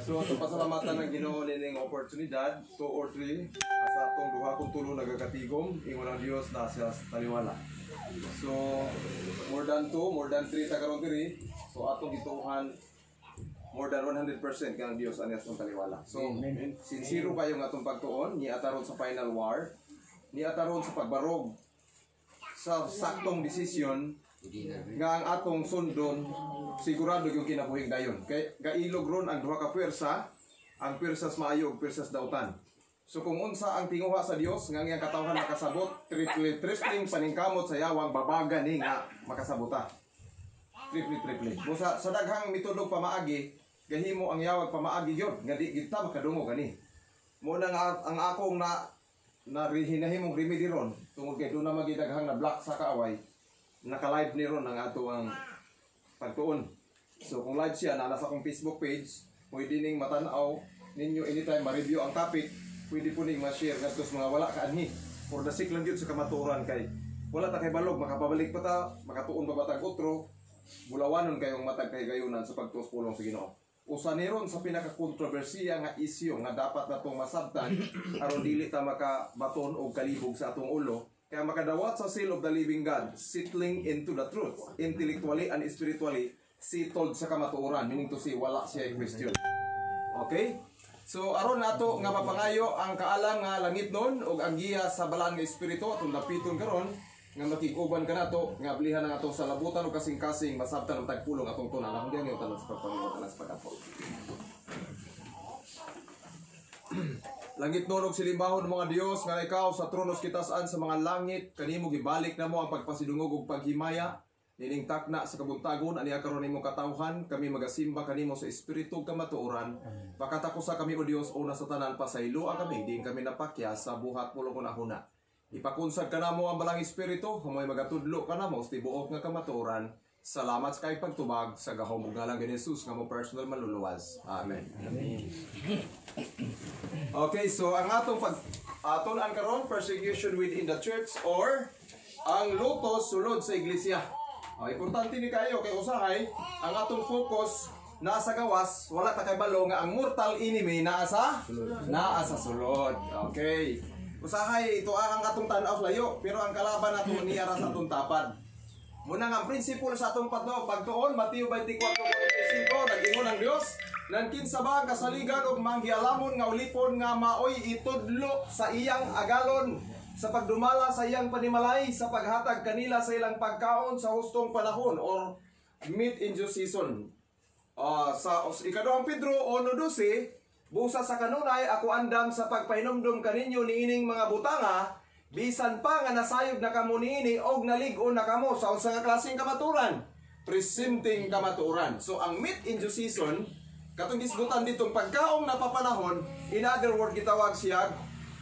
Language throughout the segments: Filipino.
So atong pasalamatan ng Ginoo nining oportunidad 2 or 3 sa atong duha kong tulo nagakatigom ingon ang Dios na sa taliwala. So more than 2, more than 3 ta karon diri. So atong gituhan more than 100% kanang Dios ani atong taliwala. So sincere kayo nga atong pagtuon ni ataron sa final war, ni ataron sa pagbarog sa saktong desisyon nga ang atong sundon sigurado yung kinabuhing dayon. Kay gailog ron ang duha ka pwersa, ang pwersas maayo ug pwersas dautan. So kung unsa ang tinguha sa Dios nga iyang katawhan makasabot, tripling paningkamot sa yawang babaga ni nga makasabota. Triple. Busa sa daghang mitudog pamaagi, gahimo ang yawag pamaagi gyud nga di kita makadungog ani. Mo na nga ang akong na hinahimong remedy ron tungod kay do na magidaghang na block sa kaaway. Naka-live ni ron ang ato ang pagtuon. So kung live siya na nasa akong Facebook page, pwede ning matanaw ninyo anytime ma-review ang topic, pwede po ning ma-share ngadto sa mga wala kaanhi. For the sake lang gyud sa kamatuoran kay wala ta kay balog makapabalik pa ta, makatuon pa batag utro, bulawanon kayong matag kay gayunan sa pagtuos pulong sa Ginoo. Usa ni ron sa pinaka-kontrobersiya nga isyu nga dapat natong masabtan aron dili ta makabaton og kalibog sa atong ulo. Kaya makadawat sa seal of the living God, settling into the truth, intellectually and spiritually, settled sa kamatuoran, meaning to say, wala siya question. Okay? So, aron nato nga mapangayo ang kaalam nga langit nun, o ang giya sa balaan nga espiritu, atong napiton karon nga makikuban ka nato, nga ablihan ang atong salabutan o kasing-kasing, masabtan ang tagpulong atong tunan. Akong diyan yung talas pagpanginoon, talas pag-apo. Langit nun og silimbahon mga Dios nga ikaw sa tronos kitasaan sa mga langit kanimo gibalik namo ang pagpasidungog ug paghimaya nining takna sa kabuntagon ani karon nimo katawhan kami magasimba kanimo sa espiritu kamatuoran pakatakusa kami o Dios una sa tanan pasayloa kami din kami napakya sa buhat pulong unahuna ipakunsad kanamo ang balang espiritu humoy magatudlo kanamo sa tibuok nga kamatuoran. Salamat sa kay pagtubag sa gahom ug ngalan ni Jesus nga mo personal maluluwas. Amen. Amen. Okay, so ang aton karon persecution within the church or ang lutos sulod sa iglesia. Importante ni kayo kay usahay ang atong focus nasa gawas, wala ta kay balo nga ang mortal enemy naa sa sulod. Okay. Usahay ito ang atong tan-aw layo pero ang kalaban nato niya ra sa atong tapad. Muna nga ang prinsipyo sa atong pagtuon, Mateo 24:25, nag-ingon ang Dios, nan kinsa ba kasaligan og manggialamon nga ulipon nga maoy itudlo sa iyang agalon sa pagdumala sa iyang panimalay sa paghatag kanila sa ilang pagkaon sa hustong panahon or meat in due season. Sa ikaduhang Pedro 1:12, busa sa kanunay ako andam sa pagpahinumdum kaninyo niining mga butanga bisan pa nga nasayod na kamo niini og nalig-on na kamo sa usa nga klaseng kamaturan, presenting kamaturan. So ang meat in due season katong gisgutan ditong pagkaong napapanahon, in other word gitawag siya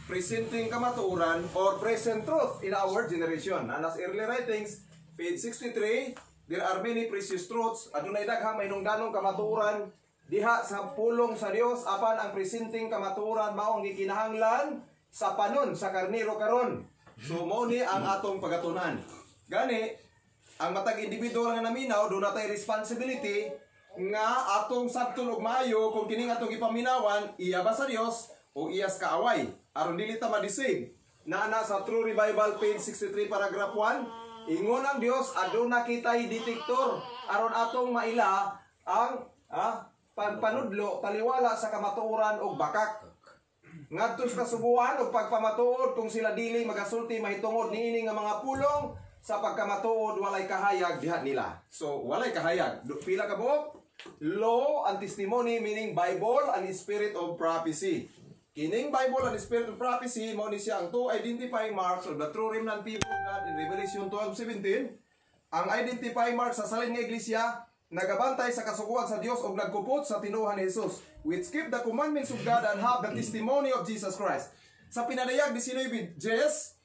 presenting kamaturan or present truth in our generation. And as early writings, page 63, there are many precious truths. Adunay daghang mainungdanong kamaturan diha sa pulong sa Dios apan ang presenting kamaturan maong gikinahanglan sa panon sa karniro karon. So mao ni ang atong pagatunan. Gani ang matag individual nga naminaw do natay responsibility nga atong sabton og maayo kung kining atong ipaminawan iya ba sa Dios o iyas kaaway aron dili ta ma-deceive. Naa sa True Revival page 63 paragraph 1, ingon ang Dios aduna kitay detektor aron atong maila ang panudlo taliwala sa kamatuoran og bakak. Ngadto sa kasubuan o pagpamatuod kung sila dili magasulti mahitungod niini nga mga pulong sa pagkamatuod walay kahayag diha nila. So walay kahayag pila ka buok? Law and testimony meaning Bible and spirit of prophecy. Kining Bible and spirit of prophecy mao ni siya ang two identifying marks of the true remnant people of God in Revelation 12:17. Ang identifying marks sa salin nga iglesia nagabantay sa kasuguan sa Dios ug nagkupot sa tinuhan ni Jesus, which keep the commandments of God and have the testimony of Jesus Christ. Sa pinadayag 19, Jes,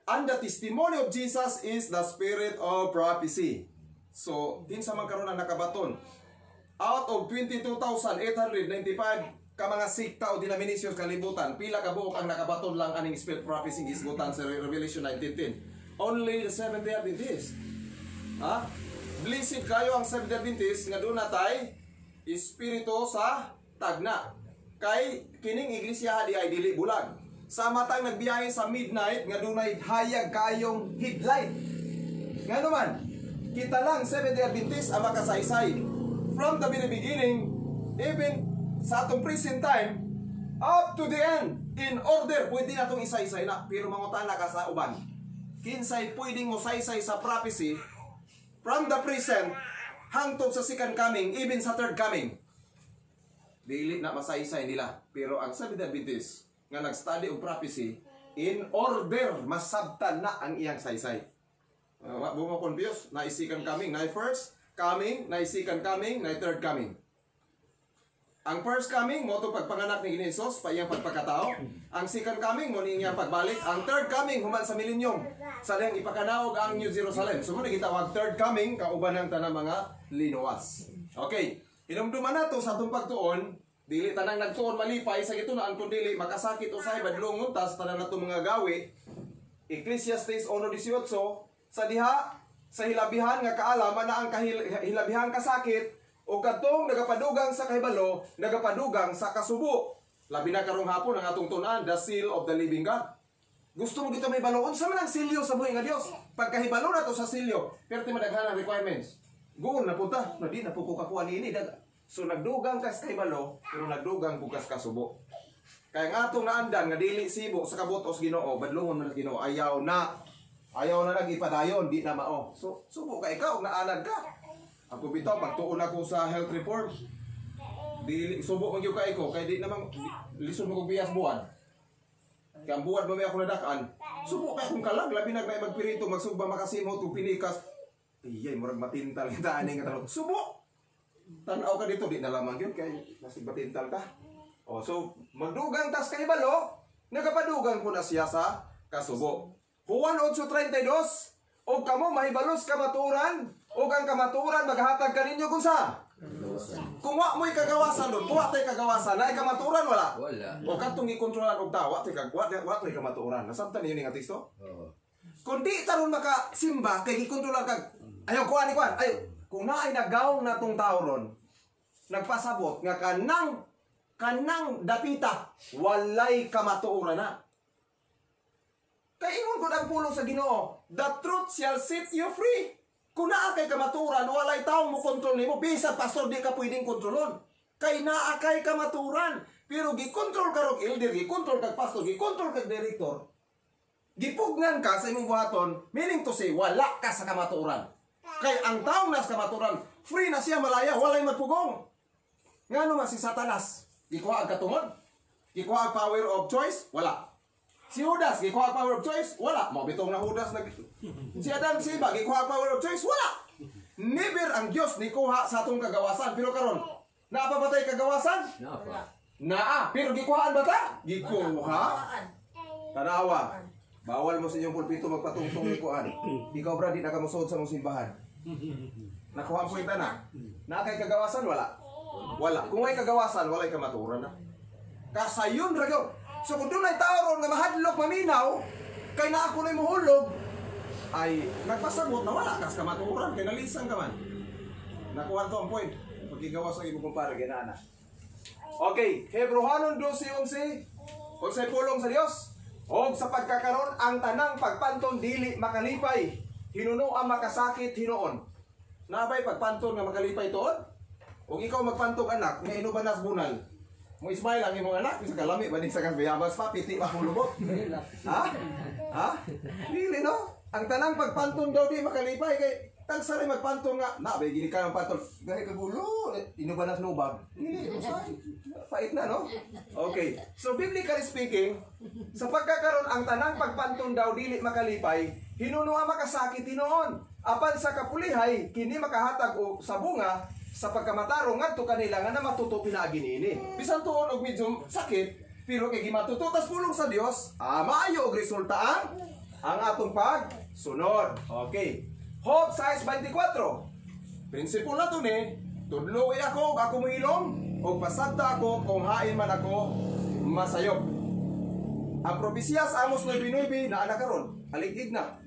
and the testimony of Jesus is the spirit of prophecy. So, kinsa man karon ang nakabaton? Out of 22,895 ka mga sikta o denominations kalibutan, pila ka buok ang nakabaton lang aning spirit of prophecy gisgutan sa Revelation 19:10. Only the Seventh-day Adventists. Blessed kayo ang Seventh-day Adventists nga doon natay espiritu sa tagna. Kay kining iglesia di ay dili bulag. Sa matang nagbiyahe sa midnight nga dunay hayag kayong headlight. Nga naman, kita lang Seventh-day Adventist ang makasaysay. From the very beginning, even sa atong present time, up to the end, in order, pwede na itong isaysay na. Pero mangutana ka sa uban. Kinsay pwedeng mo saysay sa prophecy from the present hangtod sa second coming, even sa third coming. Dili na masaysay nila. Pero ang Seventh-day Adventist nga nag-study of prophecy, in order, masabtan na ang iyang saysay. Bumo confused, na second coming, na first coming, na second coming, na third coming. Ang first coming mo to pagpanganak ni Jesus pa iyang pagpakatao. Ang second coming mo ni iyang pagbalik. Ang third coming human sa millennium. Sa diyang ipakanaog ang New Jerusalem. So mo gitawag third coming kauban ng tanang mga linuwas. Okay, hinumduman na to sa atong pagtuon. Dili tanang nagtuon malipay sa gitunaan kun dili makasakit usay badlongon tas tanan nato mga gawi. Ecclesiastes 1:18 sa diha sa hilabihan nga kaalaman na ang hilabihan kasakit o katong nagapadugang sa kahibalo, nagapadugang sa kasubo. Labi na karong hapon ang atong tunan, the seal of the living God. Gusto mo dito may baloon sa man ang silyo sa buhay nga Dios. Pagkahibalo na to sa silyo, pero ti madaghan ang requirements. Goon na punta, na di na po ko kakuha ni ini. So nagdugang kas kahibalo, pero nagdugang bukas kasubo. Kaya nga atong naandan nga dili sibo sa kabutos Ginoo, badlongon man Ginoo, ayaw na nagipadayon, di na mao. So subo ka ikaw, naanad ka. Ako bitaw, pagtuon ako sa health reform, di subo man gyud kay ko, kay di namang lisod mo kog biyas buwan. Kaya ang buwan ba may ako nadakaan, subo kay akong kalag, labi na may magpirito, magsugba makasimo, tupinikas. Iyay, murag matintal kita ani nga talon. Subo! Tanaw ka dito, di na lamang yun, kay masig matintal ka. O, so, magdugang tas kay balo, nagapadugang ko na siya sa kasubo. Juan 8:32, o kamo mahibalos kamaturan, o kang kamaturan maghatag ka ninyo kung sa? Kung wa mo'y kagawasan doon, wa tay kagawasan, na kamaturan wala? Wala. O katong ikontrolan og tawa, wa tay kamaturan. Nasabtan niyo ning atisto? Oo. Kung di taron makasimba, kay ikontrolan kag, ayaw kuan, ayaw. Kung naay nagawong natong tao ron, nagpasabot nga kanang dapita, walay kamaturan na. Kay ingon ko ang pulong sa Ginoo, the truth shall set you free. Kung naa kay kamaturan, walay taong mo kontrol nimo. Bisan pastor di ka pwedeng kontrolon. Kay naa kay kamaturan. Pero gikontrol ka rog elder, gikontrol kag pastor, gikontrol kag director. Gipugnan ka sa imong buhaton, meaning to say wala ka sa kamaturan. Kay ang taong nas kamaturan, free na siya malaya, walay magpugong. Ngano man si Satanas, gikuha ang katungod, gikuha ang power of choice, wala. Si Judas, gikuha ang power of choice, wala. Mabitong na Judas si Adam, si Eva, gikuha ang power of choice, wala. Never ang Diyos ni kuha sa atong kagawasan. Pero karon, napabatay kagawasan? Napa. Naa. Pero gikuhaan ba ta? Gikuha. Tanawa. Bawal mo sa inyong pulpito magpatungtong ni kuhaan. Ikaw bra, di na ka musuod sa mong simbahan. Nakuha ang puwenta na. Na kay kagawasan, wala. Wala. Kung may kagawasan, walay kamaturan na. Kasayon ra gyud. So kung doon ay tao ron nga mahadlok, maminaw, kay na ako na muhulog, ay nagpasabot na wala kas kamaturan, kay nalisang ka man. Nakuha to ang point. Pagkigawas ang ibong kumpara, ginana. Okay, Hebrehanon 12:11. Kung sa'y pulong sa Dios, o sa pagkakaroon ang tanang pagpanton dili makalipay, hinuno ang makasakit hinoon. Nabay pagpanton nga makalipay tuon? Kung ikaw magpantong anak, nga inuban nas bunal, mo ismail ang imong anak, sa kalami ba din sa kasbayabas pa, piti pa hulubot? Ha? Ha? Dili no? Ang tanang pagpantong daw di makalipay, kay tagsa rin magpantong nga, nabay gini ka ng pantong, gani kagulo, inuban nas nubag. Dili, pait na no? Okay, so biblically speaking, sa pagkakaroon ang tanang pagpantong daw dili makalipay, hinuno ang makasakit hinoon. Apan sa kapulihay, kini makahatag o sa bunga, sa pagkamataro ngadto kanila nga na matuto pinaagi niini. Bisan tuon og medyo sakit, pero kay gimatuto tas pulong sa Dios, maayo og resulta ang atong pagsunod. Okay. Job 6:24. Prinsipyo na to ni, tudloy ako mohilom og pasagta ako kung hain man ako masayop. Ang propesya sa Amos 9:9 na anak karon, aligid na.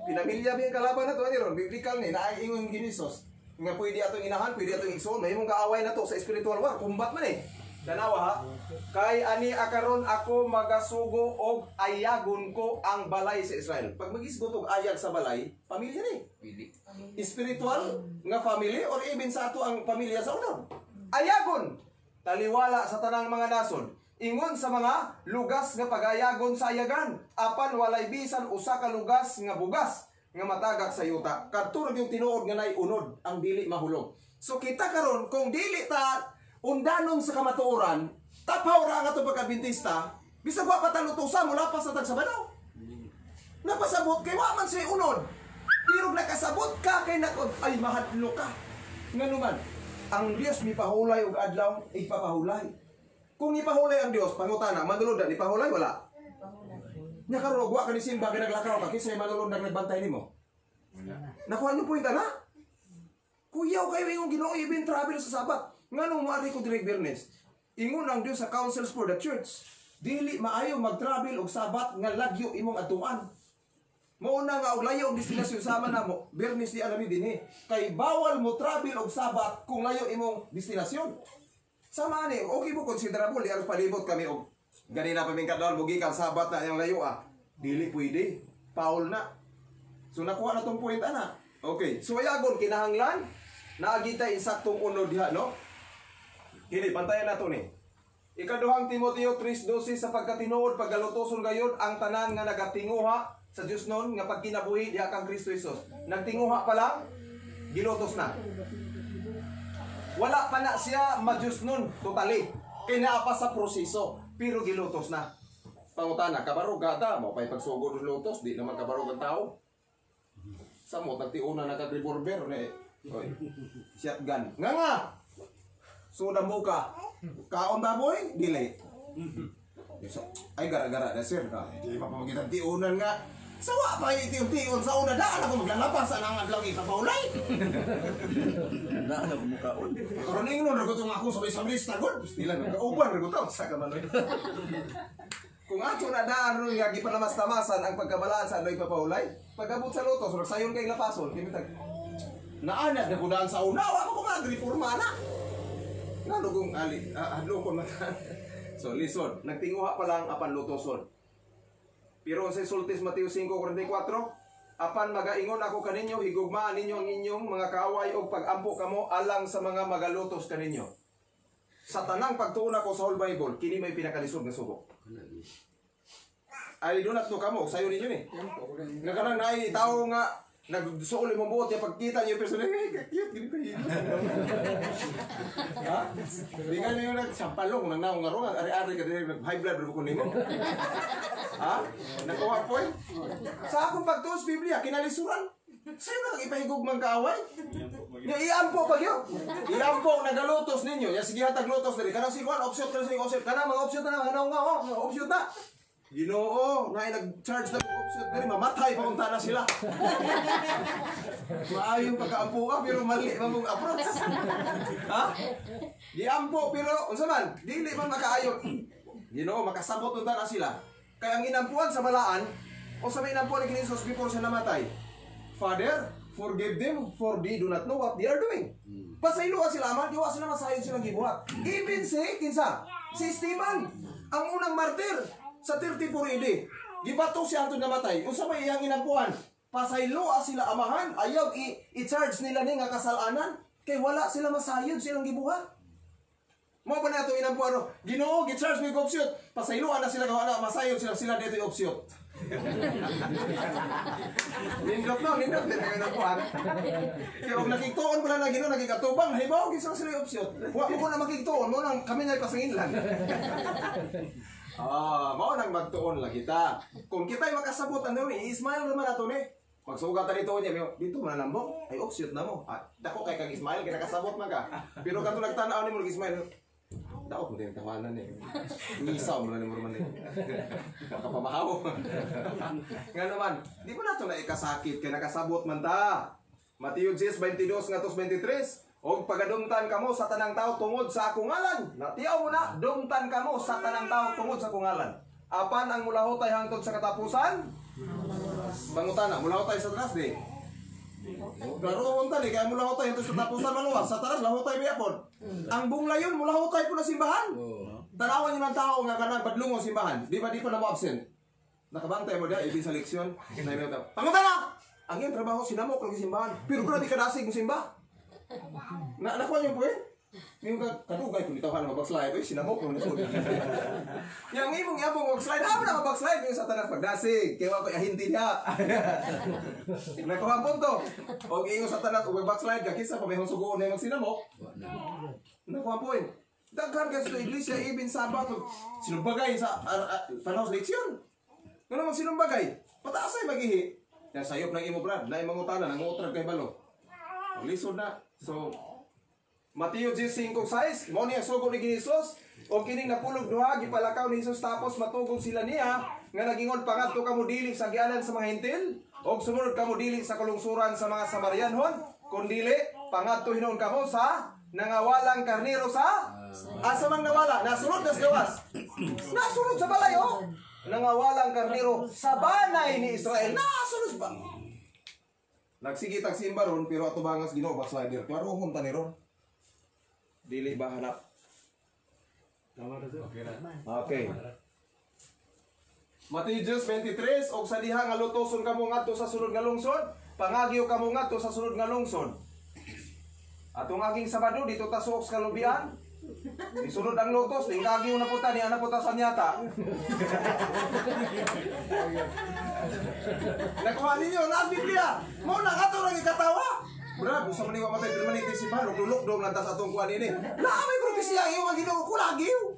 Pinamilya biyang kalaban na to ni ron, biblical ni naay ingon Ginisos. nga pwede atong inahan, pwede atong igsoon, mahimong kaaway na to sa spiritual war, kumbat man eh. Tanawa ha, kay ani akaron ako magasugo og ayagon ko ang balay sa Israel. Pag magisgot og ayag sa balay, pamilya ni. Spiritual nga family or even sa ato ang pamilya sa unod. Ayagon, taliwala sa tanang mga nasod. Ingon sa mga lugas nga pagayagon sa ayagan, apan walay bisan usa ka lugas nga bugas nga matagak sa yuta. Kadto yung tinuod nga nay unod ang dili mahulog. So kita karon kung dili ta undanon sa kamatuoran, tapaw ra nga to pagkabintista, bisag wa patalutusa mula pa sa tagsabadaw. Napasabot kay wa man siya unod. Pero nakasabot ka kay nakod ay mahadlo ka. Ngano man, ang Dios mipahulay og adlaw ipapahulay. Kung ipahulay ang Dios, pangutana, manulod na ipahulay wala. Nya karon wa ka ni simba kinaglakaw ka kisay manulod nagbantay nimo. Nakuha niyo point na? Kuyaw kayo yung Ginoo even travel sa Sabat. Nganong maari ko direk Bernes? Ingon ang Dios sa councils for the church. Dili maayo mag-travel og Sabat nga lagyo imong atuan. Mauna nga og layo og destinasyon sama na mo. Bernes di alami dinhi. Kay bawal mo travel og Sabat kung layo imong destinasyon. Sama ni, okay mo considerable di aros palibot kami og ganina pa ming kadlawon bugi kang Sabat na yang layo ah. Dili pwede. Paul na. So nakuha na tong point ana. Okay. So ayagon kinahanglan naagita insaktong unod diha no. Kini pantayan nato ni. Ikaduhang Timoteo 3:12 sa pagkatinuod paggalutoson gayud ang tanan nga nagatinguha sa Dios non nga pagkinabuhi diha kang Kristo Jesus. Nagtinguha pa lang gilutos na. Wala pa na siya ma-Dios non totally. Kay naa pa sa proseso pero gilutos na. Pangutana kabarog gata mo pay pagsugod og lutos di naman kabarog ang tao. Samot nagtiuna naka-revolver ni oy. Shotgun. Nga. Suda mo ka. Kaon baboy, dili. Ay gara-gara na sir ka. Di pa pamagitan tiunan nga. Sawa pa itiyon sa una daan ako maglalapas ang adlaw ipapahulay. Daan ako mukaon. Karon ingnon ra gutong ako sa lista god. Dila nagkauban ra gutong sa kamanoy. Kung ato na daan ron nga gipalamas-tamasan ang pagkabalaan sa adlaw ipapahulay, pagabot sa lutos ug sayon kay lapason, kimitag. Naanad na kudaan sa una, wa ko magreforma na. Nalugong ali, hadlokon mata. So listen, nagtinguha pa lang apan lutoson. Pero sa sultis Mateo 5:44, apan magaingon ako kaninyo, higugmaan ninyo ang inyong mga kaaway o pagampo kamo alang sa mga magalutos kaninyo. Sa tanang pagtuon ako sa whole Bible, kini may pinakalisod nga sugo. Ay do not to kamo, sayo ninyo ni. Nagkanang naay tao nga nagsuol mo buot ya pagkita niyo personal cute gini kayo. Ha? Di ka niyo nagsampalong nang naong ngaro ari-ari ka dili high blood ro ko nimo. Ha? Nakuha point? Sa akong pagtuos Biblia kinalisuran. Sino nang ipahigugmang kaaway? Nya iampo pag yo. Iampo nagalutos ninyo. Ya sige hatag lutos diri. Kanang sikuan option kanang sige option. Kanang mga option na hanaw nga option na. Ginoo, na nag-charge na option diri mamatay pa unta na sila. Maayong pagkaampo ka pero mali man mong approach. Ha? Giampo pero unsa man dili man makaayo. Ginoo makasabot unta na sila. Kaya ang inampuan sa balaan o sa inampuan ni Jesus before siya namatay. Father, forgive them for they do not know what they are doing. Pasayloa sila ama, diwa sila masayod silang gibuhat. Even si Stephen, ang unang martir sa 34 AD, gibato siya hangtod namatay. Unsa may iyang inampuan? Pasayloa sila amahan, ayaw i-charge nila ni nga kasalanan kay wala sila masayod silang gibuhat. Mo pa nato inampuan, Ginoo, gi-charge mo opsyot. Pasayloa na sila wala masayod sila dito opsyot. Nindot din ang inampuan. Kaya kung nakiktuon mo na Ginoo nagikatubang, hibaw gisa sila opsyot. Wa mo ko na makiktuon mo nang kami na pasanginlan. Mao nang magtuon lang kita. Kung kita'y makasabot ano ni Ismail naman ato ni. Magsugatan dito niya, dito man nambok, ay opsyot na mo. Dako kay kang Ismail kay nakasabot man ka. Pero kanto nagtan-aw ni mo Ismail. Daot mo din tawanan eh. Isaw mo na ni mo man eh. Makapamahaw. Nga naman, di ba nato na ikasakit kay nakasabot man ta. Mateo 10:22-23. Og pagadumtan kamo sa tanang tao tungod sa akong ngalan. Natiyaw mo na, dumtan kamo sa tanang tao tungod sa akong ngalan. Apan ang mulahotay hangtod sa katapusan? Pangutana, mulahotay sa taas di. Klaro tani kaya mula hotay ito sa tapusan maluwas sa taras lahotay biyapon. Ang bunglayon mula hotay po na simbahan. Tanawan niyo ng tao nga kanang badlungo simbahan. Di ba na mo absent? Nakabantay mo dia ibig sa leksyon. Pangunta na. Ang iyong trabaho sinamok lang simbahan. Pero grabe ka dasig mo simba. Nakuha niyo po eh. Yung kadugay kung itaw ka na mag-backslide, sinamok mo na po. Yung imong mag-slide, na mag-backslide yung sa tanas pagdasig. Kaya ako hindi niya. Nakuha po to. O ingo sa tanas, mag-backslide ka, kisa pa may sugoon na yung sinamok. Nakuha po eh. Daghan ka sa iglesia, even Sabat, sinumbagay sa panahon sa leksyon. Kung naman sinumbagay, pataasay mag-ihi. Yan sayop ng imo brad, na imong utanan, ang utrag kay balo. Lisod na. So, Mateo 10:5-6, mo niya sugod ni Jesus o kining napulog duha gipalakaw ni Jesus tapos matugod sila niya nga nagingon pangadto kamo dili sa gianan sa mga hentil o sumunod kamo dili sa kalungsuran sa mga Samarianhon kun dili pangadto hinon kamo sa nangawalang karnero sa asamang nawala nasunod nas gawas nasunod sa balay oh nangawalang karnero sa banay ni Israel nasunod ba nagsigit ang simba ron pero ato bangas Ginoo backslider klaro hom tani ron dili ba hanap? Okay. Matthew 23 og sa diha nga lutoson kamo ngadto sa sulod nga lungsod, pangagyo kamo ngadto sa sulod nga lungsod. Atong aging Sabado dito ta sa Kalubian. Isunod ang lutos, lingagyo na puta ni ana puta sa nyata. Nakuha ninyo na Biblia. Mo na ato lang ikatawa. Brad, sa maniwa matay permanente si Palo, dulok-dong lantas atong kuan ini. Laamay propesya iyo ang Ginoo ko lagiw.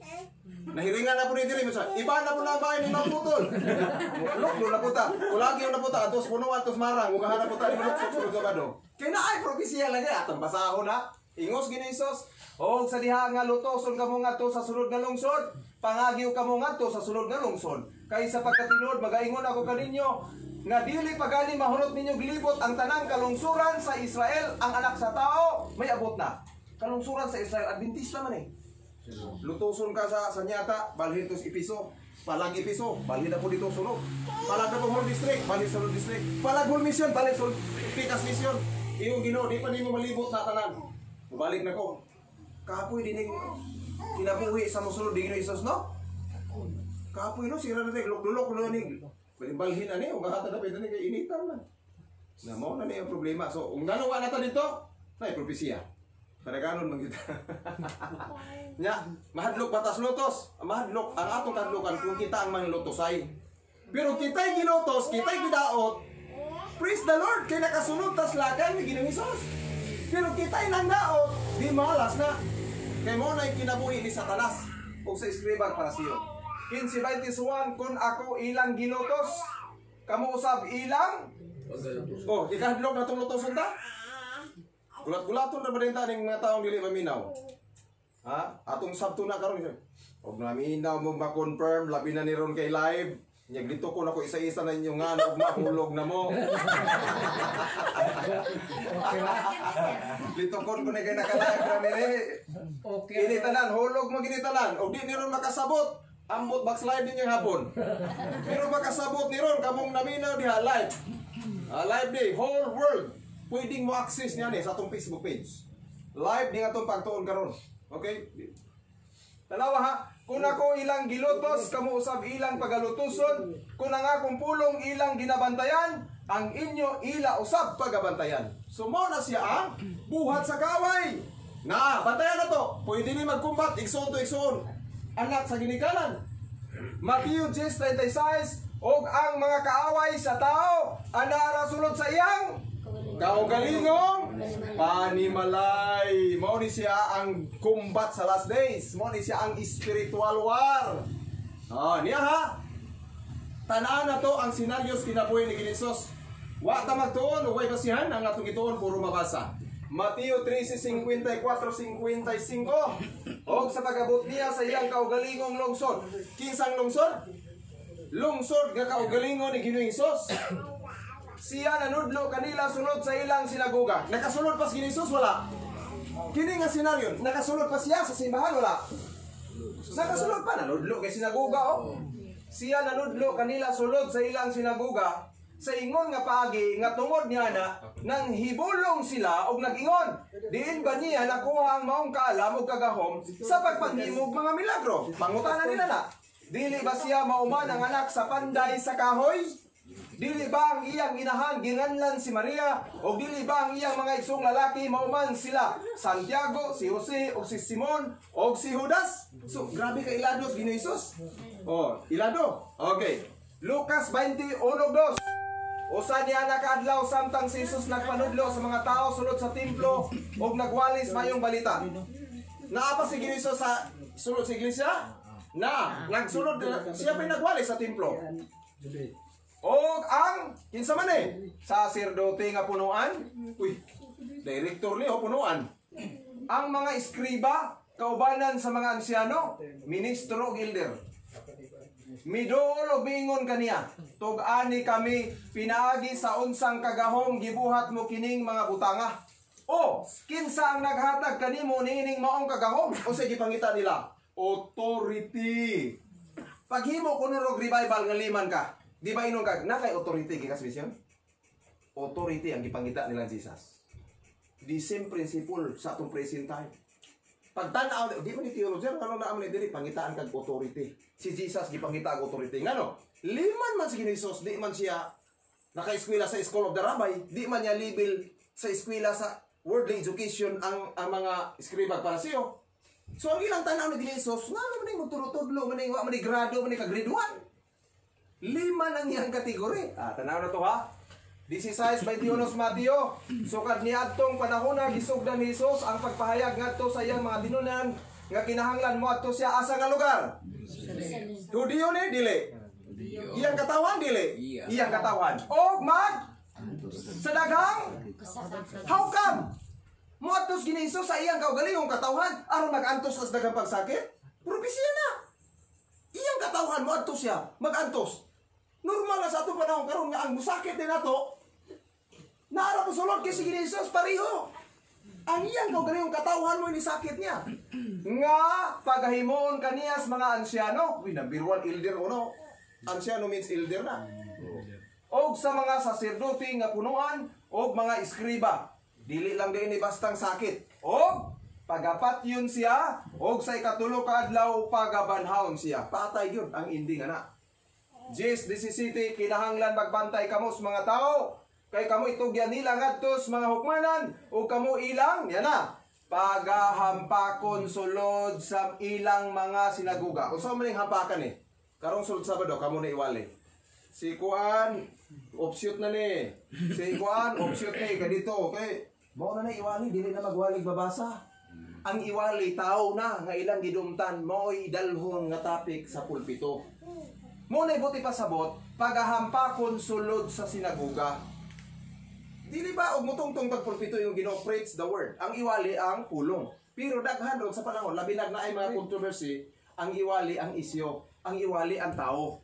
Nahiringan na po ni diri sa iba na po na bahay ni Maputol. Dulok-dong na puta. Kulagyo na puta atos puno atos marang, ugahan na puta ni Lukso sa Sabado. Kay na ay propesya lagi atong basahon na. Ingos gini Hesus. Og sa diha nga lutoson kamo ngadto sa sulod nga lungsod, pangagyo kamo ngadto sa sulod nga lungsod. Kay sa pagkatinuod magaingon ako kaninyo nga dili pagali mahurot ninyo glibot ang tanang kalungsuran sa Israel ang anak sa tao may abot na kalungsuran sa Israel Adventista man eh lutuson ka sa nyata balhin tos Ipiso palag Ipiso balhin na po dito sulod palag na po Hall District balhin sulod district palag Hall Mission balhin sulod Pikas Mission iyong Ginoo di pa nimo malibot na tanan balik na ko kapoy dining kinabuhi sa mosulod di Ginoo Hesus no kapoy no sira na lok-lok no ni balhin ani ug gahata na pwede ni kay initan man. Na mao na ni ang problema. So, ug nanuwa na ta dito, nay propesya. Taraganon man kita. Nya, mahadlok batas lutos. Mahadlok ang atong kadlukan kung kita ang manlutosay. Pero kita'y gilutos, kita'y gidaot. Praise the Lord kay nakasunod tas lagan ni Ginoong Hesus. Pero kita'y nangdaot, di malas na. Kay mo na kinabuhi ni Satanas ug sa eskribag para siyo. 15:21 kun ako ilang gilutos kamo usab ilang oh ikahadlok na tong lutoson ta gulat-gulaton ra ba ning mga taong dili maminaw ha atong sabto na karon og naminaw mo ma-confirm labi na ni ron kay live nya dito ko nako isa-isa na inyo nga og mahulog na mo dito ko na kay naka-live ra ni okay ini tanan hulog mo gini tanan og di ni ron makasabot ambot backslide din yung hapon. Pero makasabot ni ron kamong naminaw diha live. Live day, whole world. Pwedeng mo access niya ni sa atong Facebook page. Live din atong pagtuon karon. Okay? Tanawa ha, kung ako ilang gilutos, kamo usab ilang pagalutuson, kung ang akong pulong ilang ginabantayan, ang inyo ila usab pagabantayan. So mo na siya ang buhat sa kaway. Na, bantayan na to. Pwede ni magkumbat, igsoon to igsoon. Anak sa ginikanan. Matthew 10:36 og ang mga kaaway sa tao anara sulod sa iyang kaugalingong panimalay. Mao ni siya ang combat sa last days. Mao ni siya ang spiritual war. Niya ha. Tanan na to ang senaryos kinabuhi ni Hesus. Wa ta magtuon ug way basihan ang atong gituon puro mabasa. Mateo 13:54-55 og sa pagabot niya sa iyang kaugalingong lungsod. Kinsang lungsod? Lungsod nga kaugalingon ni Ginoong Hesus. Siya nanudlo kanila sulod sa ilang sinagoga. Nakasulod pa si Hesus wala? Kini nga senaryo, nakasulod pa siya sa simbahan wala? Nakasulod pa nanudlo kay sinagoga oh. Siya nanudlo kanila sulod sa ilang sinagoga sa ingon nga paagi nga tungod niya na nang hibulong sila og nag-ingon. Diin ba niya nakuha ang maong kaalam o kagahom sa pagpanghimog mga milagro? Pangutana nila na. Dili ba siya mauman ang anak sa panday sa kahoy? Dili ba ang iyang inahan ginganlan si Maria? O dili ba ang iyang mga igsong lalaki mauman sila? Santiago, si Jose, o si Simon, o si Judas? So, grabe ka ilado, Ginoong Hesus. Oh, ilado. Okay. Lucas 21:2. Usa niya nakadlaw samtang si Jesus nagpanudlo sa mga tao sulod sa templo ug nagwalis mayong balita. Naa pa si Ginoong Hesus sa sulod sa iglesia? Nagsulod siya pa nagwalis sa templo. Og ang kinsa man saserdote nga punuan, director ni o punuan. Ang mga eskriba kaubanan sa mga ansyano, ministro ug elder. Midol og mingon kaniya, tug-ani kami pinaagi sa unsang kagahom gibuhat mo kining mga butanga. O kinsa ang naghatag kanimo niining maong kagahom? O sige pangita nila, authority. Paghimo kuno og revival nga liman ka. Di ba inon kag na kay authority gikas vision? Authority ang gipangita nila Jesus. The same principle sa atong present time. Pagtan-aw di man ni theologian kanu na amon diri pangitaan kag authority. Si Jesus gipangita og authority ngano? Liman man si Jesus, di man siya naka-eskwela sa School of the Rabbi, di man niya level sa eskwela sa worldly education ang mga eskribag para siyo. So ang ilang tanaw ni Jesus, ngano man ning magturo-tudlo man ning wa man ni grado man ni ka grade 1. Lima lang iyang kategori. Tanaw na to ha. 16:21 Mateo. Sukad ni adtong panahon na gisugdan ni Jesus ang pagpahayag ngadto sa iyang mga dinunan nga kinahanglan mo adto siya asa nga lugar. Hudiyo ni dili. Iyang katawan dili. Iyang katawan. Og sa daghang how come? Mo adtos gini Jesus sa iyang kaugalingong katawan aron mag-antos sa daghang pagsakit? Propesya na. Iyang katawan mo adtos siya mag-antos. Normal na sa atong panahon karon nga ang musakit din nato. Naara ko sulod kay si Jesus pareho. Ang iyang kaugalingong katawan mo ni sakit niya. Nga pagahimon kaniyas mga ansyano, number 1 elder uno. Ansyano means elder na. Og sa mga saserdote nga punuan og mga eskriba. Dili lang din ni bastang sakit. Og pagapat yun siya og sa ikatulo ka adlaw pagabanhaon siya. Patay yun ang ending ana. Jes 17 kinahanglan magbantay kamo sa mga tao kay kamo itugyan nila ngadtos mga hukmanan o kamo ilang yan na pagahampakon sulod sa ilang mga sinaguga. Usa man ning hampakan karong sulod Sabado kamo na iwali. Si Kuan offshoot na ni. Si Kuan offshoot ni kadito okay. Mao na iwali dili na magwalig babasa. Ang iwali tao na nga ilang gidumtan mao'y dalhon nga topic sa pulpito. Muna buti pasabot, pagahampakon sulod sa sinaguga. Dili ba og mutungtong pagpulpito yung gino-preach the word. Ang iwali ang pulong. Pero daghan og sa panahon labi na ay mga controversy, ang iwali ang isyo, ang iwali ang tao.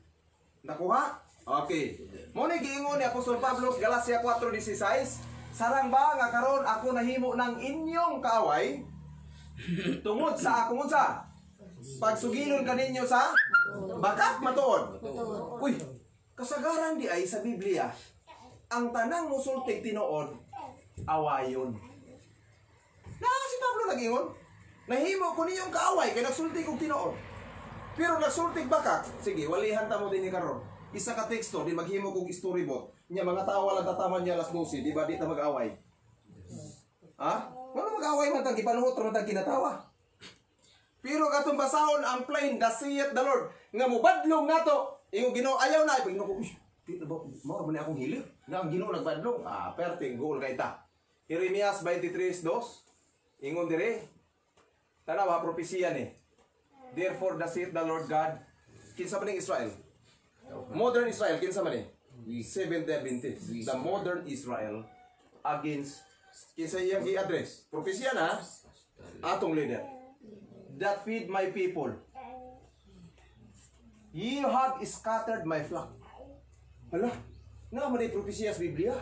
Nakuha? Okay. Muna giingon ni Apostol Pablo Galacia 4:16, sarang ba nga karon ako nahimo ng inyong kaaway tungod sa akong unsa? Pagsugilon kaninyo sa bakat matuod. Uy, kasagaran di ay sa Biblia, ang tanang musultig tinuod, awayon. Si Pablo nag-ingon, nahimo ko ninyong kaaway, kaya nagsultig kong tinuod. Pero nagsultig bakat, sige, walihan ta mo din ni karon. Isa ka teksto, di maghimo kong storyboard. Nya mga tawa lang tataman niya alas 12, di ba di ta mag-away? Ha? Ano mag-away man tang gipanuhot man tang kinatawa? Pero katong basahon ang plain, thus saith the Lord, nga mubadlong nato, yung Ginoo ayaw na, ipag Ginoo ko, mao man akong hilir, nga ang Ginoo nagbadlong, perting goal kay ta. Jeremias 23:2, ingon dire, tanaw propesya ni. Therefore thus saith the Lord God, kinsa man ning Israel? Modern Israel, kinsa man ni? Seventh Adventist. The modern Israel against kinsa iyang i-address. Propesya na atong leader. That feed my people. Ye have scattered my flock. Hala, nga man propesya sa Biblia,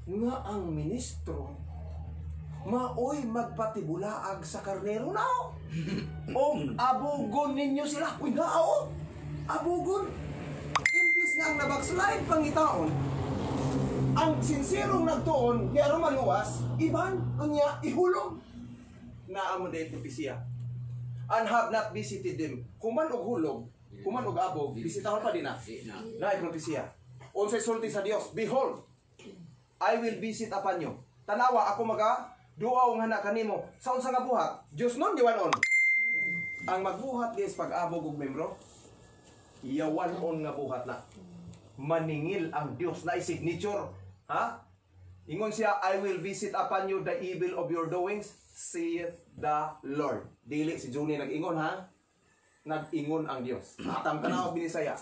nga ang ministro maoy magpatibulaag sa karnero na. O abugon ninyo sila. Uy, nao. Abugon. Imbis nga ang nabagslide pangitaon, Ang sinsirong nagtuon, niya maluwas, iban, unya, ihulog. Naamo na propesya. And have not visited them. Kuman og hulog, kuman og abog, bisitahon pa din na. Na propesya. Unsay sulti sa Dios, behold, I will visit upon you. Tanawa ako duaw nga na kanimo. Sa unsa nga buhat? Dios nun giwanon. Ang magbuhat guys pag-abog og membro, yawanon nga buhat na. Maningil ang Dios na signature. Ha? Ingon siya, I will visit upon you the evil of your doings, saith the Lord. Dili si Johnny nag-ingon ha? Nag-ingon ang Dios. Atam tanaw binisaya.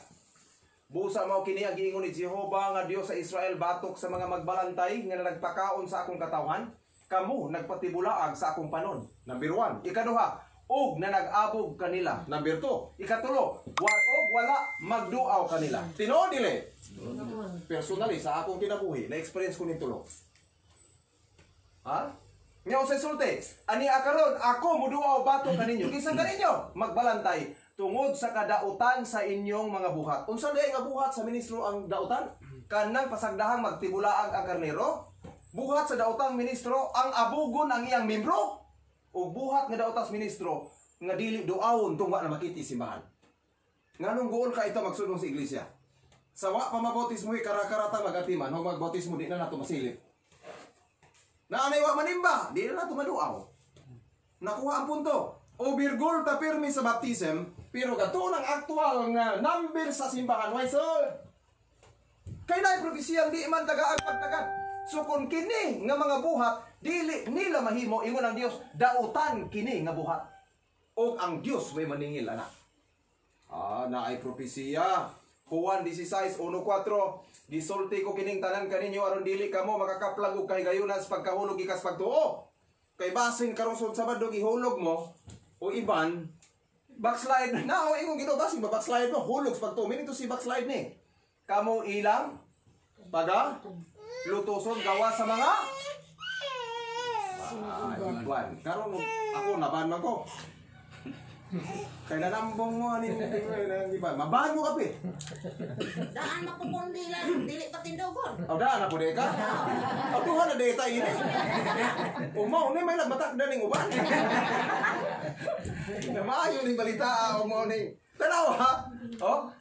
Busa mao kini ang giingon ni Jehova nga Dios sa Israel batok sa mga magbalantay nga nagpakaon sa akong katawhan, kamo nagpatibulaag sa akong panon. Number 1. Ikaduha, og na nag-abog kanila. Number 2. Ikatulo, wala magduaw kanila. Tinuod dili. Personally sa akong kinabuhi, na-experience ko ning tulo. Ha? Nga usay sulti, ani akaron ako muduaw batok kaninyo. Kinsa kaninyo? Magbalantay tungod sa kadautan sa inyong mga buhat. Unsa day nga buhat sa ministro ang dautan? Kanang pasagdahang magtibulaag ang karnero. Buhat sa daotang ministro ang abugon ang iyang membro. O buhat nga daotas ministro nga dili duawon tungwa na makiti simbahan. Nganong goal ka ito magsunod sa iglesia? Sa wa pa mabautismo kara-karata magatiman, o magbautismo di na nato masilip. Naanay wa manimba, di na nato maduaw. Nakuha ang punto. O birgol ta pirmi sa baptism, pero gato ng aktual nga number sa simbahan. Why sir? Kay na propesya di man tagaag pagtagad. So kung kini nga mga buhat dili nila mahimo ingon ang Dios, dautan kini nga buhat. O ang Dios may maningil ana. Naay propesya. Juan 16:1-4, gisulti ko kining tanan kaninyo aron dili kamo makakaplag og kahigayunan sa pagkahulog ikas pagtuo. Kay basin karong sud Sabado gihulog mo o iban backslide na o ingon gito basin backslide mo hulog sa pagtuo. Minito si backslide ni. Kamo ilang paga lutuson gawa sa mga iban. Karon ako naban man ko. Kaya nanambong mo ani di ba? Mabahan mo kape. Daan makukundi lang, dili pa tindogon. Daan ako deka. Tuhan na deta ini. Umaw ni may nagmatakda ning uban. Maayo ning balita umaw ning. Tanaw ha.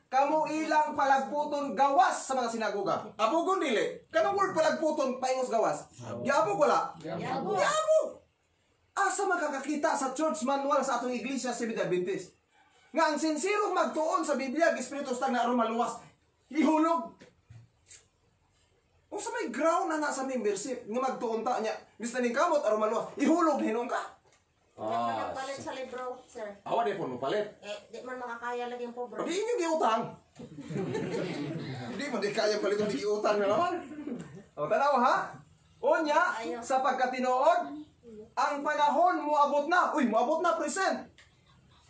Kamo ilang palagputon gawas sa mga sinagoga. Abugon dili. Kanang word palagputon paingos gawas. Giabog wala. Giabog. Asa makakakita sa church manual sa atong iglesia Seventh-day Adventist nga ang sinsirong magtuon sa Biblia Espiritu Santo na aron maluwas ihulog. Kung sa may ground na nasa membership nga magtuon ta niya basta ning kamot aron maluwas ihulog hinong ka. Palit sa libro, sir. Awa di po mo palit. Di man makakaya lagi yung pobre. Di inyo giutang. Di man di kaya palit ang giutang na naman. Tanaw ha. Unya sa pagkatinuod ang panahon moabot na. Uy, moabot na present.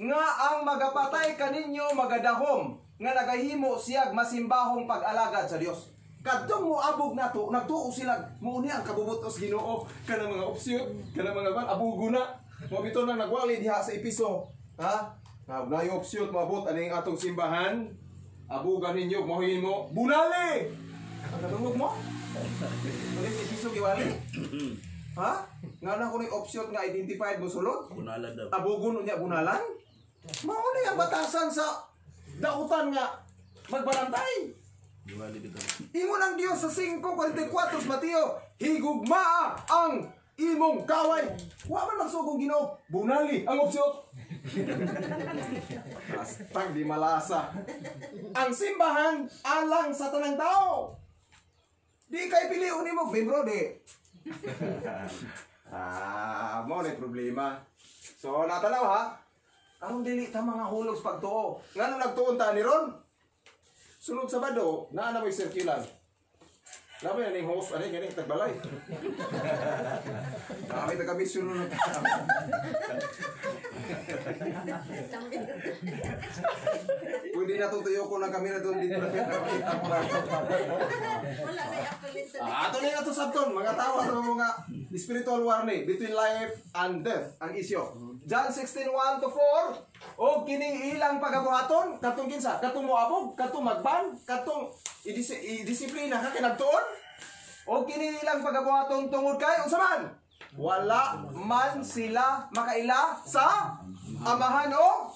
Nga ang magapatay kaninyo magadahom nga nagahimo siyag masimbahong pag-alagad sa Dios. Kadtong moabog na to, nagtuo sila mo ni ang kabubutos Ginoo kanang mga opsyon, kanang mga abugo na. Mo bito na nagwali diha sa Episo. Ha? Na yung opsyon moabot aning atong simbahan. Abugan ninyo mahimo bunali. Katulog mo? Ulit Episo giwali. Ha? Nga na kung yung option nga identified mo sulod? Bunalan daw. Abugon niya bunalan? Mauna yung batasan sa dautan nga magbalantay. Ingon ang Dios sa 5:44 Mateo, higugmaa ang imong kaway. Wa man magsugong Ginoo, bunali ang opsyon. Hastag di malasa. Ang simbahan alang sa tanang tao. Di kay piliun nimo, membro di. Mo na problema. So natanaw ha. Ang dili ta mga hulog sa pagtuo. Ngano nagtuon ta ni ron? Sunod Sabado, naa na may sirkulan. Labi na ning host ani gani tagbalay. Kami taga-mission nun. Pwede na tutuyo ko ng kamera doon dito. Wala na i-actualize sa Ato na ito sabton, mga tawa sa mga spiritual warning between life and death ang isyo. John 16:1-4, o kining ilang pagabuhaton, katong kinsa, katong moabog, katong magban, katong idisiplina ka kinagtuon. O kini ilang pagabuhaton tungod kay unsa man? Wala man sila makaila sa amahan o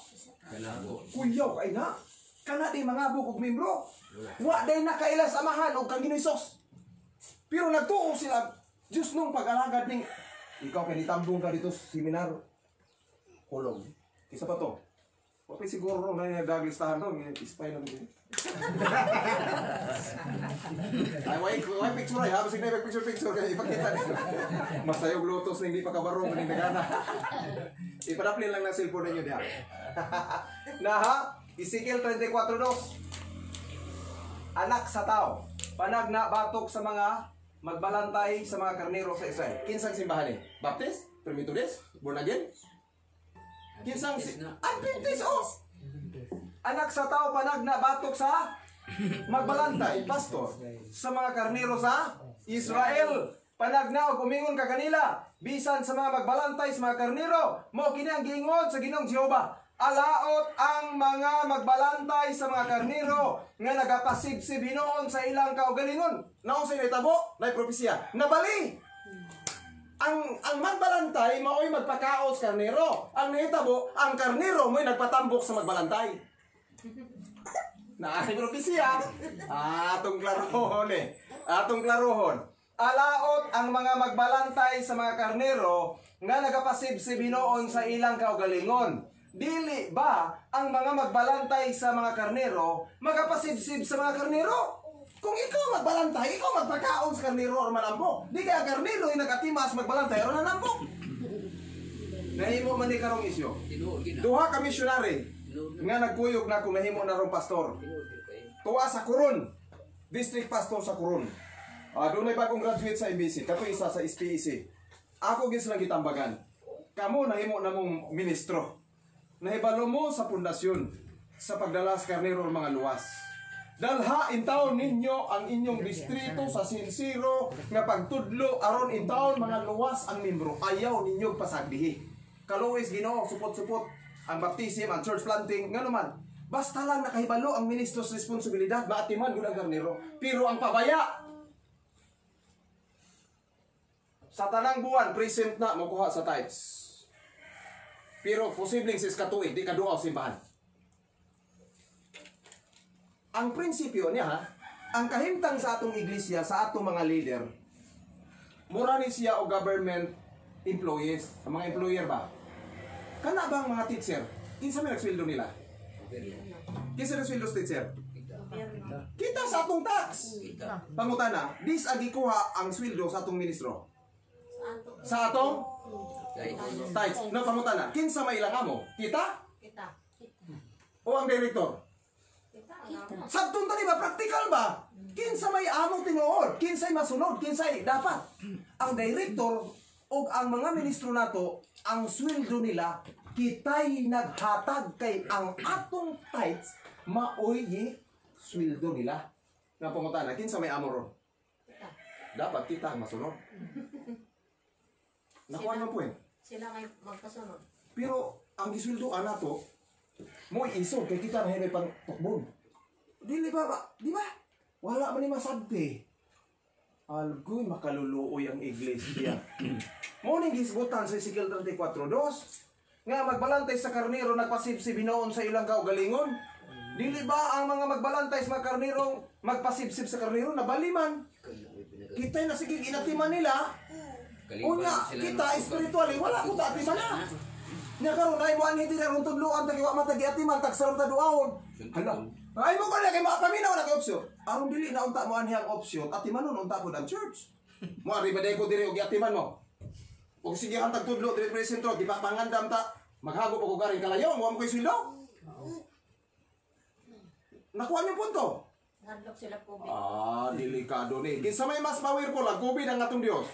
kuyaw kay na. Kana di mga bukog membro. Wa day nakaila sa amahan o kang Ginoong Hesus. Pero nagtuo sila Diyos nung pag-alagad ning ikaw kay nitambong ka dito sa seminar. Kulong. Isa pa to. Okay, siguro ron na nagdaglistahan ron. Ispay na rin. Ay, why picture ay. Habang signay picture kaya ipakita nito. Masayog lotos na hindi pa kabarong na nagana. Ipadaplin lang ng cellphone ninyo diya. Na ha? Ezekiel 34:2. Anak sa tao, panagna batok sa mga magbalantay sa mga karnero sa Israel. Kinsang simbahan eh? Baptist? Methodist? Born again? Kinsang Adventist oh! Anak sa tao, panagna batok sa magbalantay, pastor, sa mga karnero sa Israel. Panagna o kumingon ka kanila, bisan sa mga magbalantay sa mga karnero, mo kini ang giingod sa Ginoong Jehova. Alaot ang mga magbalantay sa mga karnero nga nagapasibsib hinoon sa ilang kaugalingon. Naon sa itabo, na propesya. Nabali! Ang magbalantay mao'y magpakaos karnero. Ang nahitabo, ang karnero mo'y nagpatambok sa magbalantay. Naasing propesya. Atong klarohon eh. Atong klarohon. Alaot ang mga magbalantay sa mga karnero nga nagapasibsib hinoon sa ilang kaugalingon. Dili ba ang mga magbalantay sa mga karnero magapasibsib sa mga karnero? Kung ikaw magbalantay, ikaw magpakaon sa karnero or manampo. Di kaya karnero yung nagatimas magbalantay or nanampo. Nahimo man ni karong isyo. Duha ka misyonary nga nagkuyog na kung nahimo na rong pastor. Tuwa sa Coron. District pastor sa Coron. Doon ay bagong graduate sa MBC. Kato isa sa SPEC. Ako gis lang gitambagan. Kamo nahimo na mong ministro. Nahibalo mo sa pundasyon sa pagdala sa karnero ng mga luwas. Dalha intaon ninyo ang inyong distrito sa sinsiro nga pagtudlo aron intaon mga luwas ang membro. Ayaw ninyo pasagdihi. Kaluwis Ginoo supot-supot ang baptism, ang church planting, nga naman. Basta lang nakahibalo ang ministro's responsibilidad, maatiman gud ang karnero. Pero ang pabaya sa tanang buwan present na mokuha sa tithes. Pero posibleng sis katuig, di kaduaw simbahan. Ang prinsipyo niya ha, ang kahimtang sa atong iglesia, sa atong mga leader, mura ni siya o government employees, ang mga employer ba? Kana ba ang mga teacher? Kinsa may nagsweldo nila? Kinsa nagsweldo sa teacher? Kita sa atong tax. Pangutana, dis agi kuha ang sweldo sa atong ministro. Sa atong tithes. No, pangutana, kinsa may ilang amo? Kita? Kita. O ang director? Kita. Sabtong tani ba? Practical ba? Kinsa may amo tinuod? Kinsay masunod? Kinsay dapat? Ang director o ang mga ministro nato, ang sweldo nila, kita'y naghatag kay ang atong tithes, maoy sweldo nila. Na pangutana, kinsa may amo ron? Kita. Dapat kita ang masunod. Nakuha naman po eh. Sila ngay magkasunod. Pero ang gisulduan nato mo isog kay kita na pang tukbon. Dili ba? Di ba? Wala man ni masabti. Algoy makaluluoy ang iglesia. Mo ning gisgutan sa Ezekiel 34:2 nga magbalantay sa karnero nagpasibsib hinoon sa ilang kaugalingon. Dili ba ang mga magbalantay sa mga karnero magpasibsib sa karnero nabaliman? Kita na sige inatiman nila. Unya, kita espiritually, wala ko dati sana. Nya karon ay mo anhi dira ron tudloan tagi wa matagi atiman tag sarong taduawon. Hala. Ay mo ko na kay paminaw na kay opsyon. Aron dili na unta mo anhi ang opsyon, atiman nun unta pod ang church. Mo ari baday ko diri og atiman mo. Og sige ang tag tudlo diri presentro di pa pangandam ta. Maghagop ako garing kalayo, mo am koy sweldo. Nakuha niyo punto. Hadlok sila COVID. Delikado ni. Kinsa may mas powerful ang COVID ang atong Dios.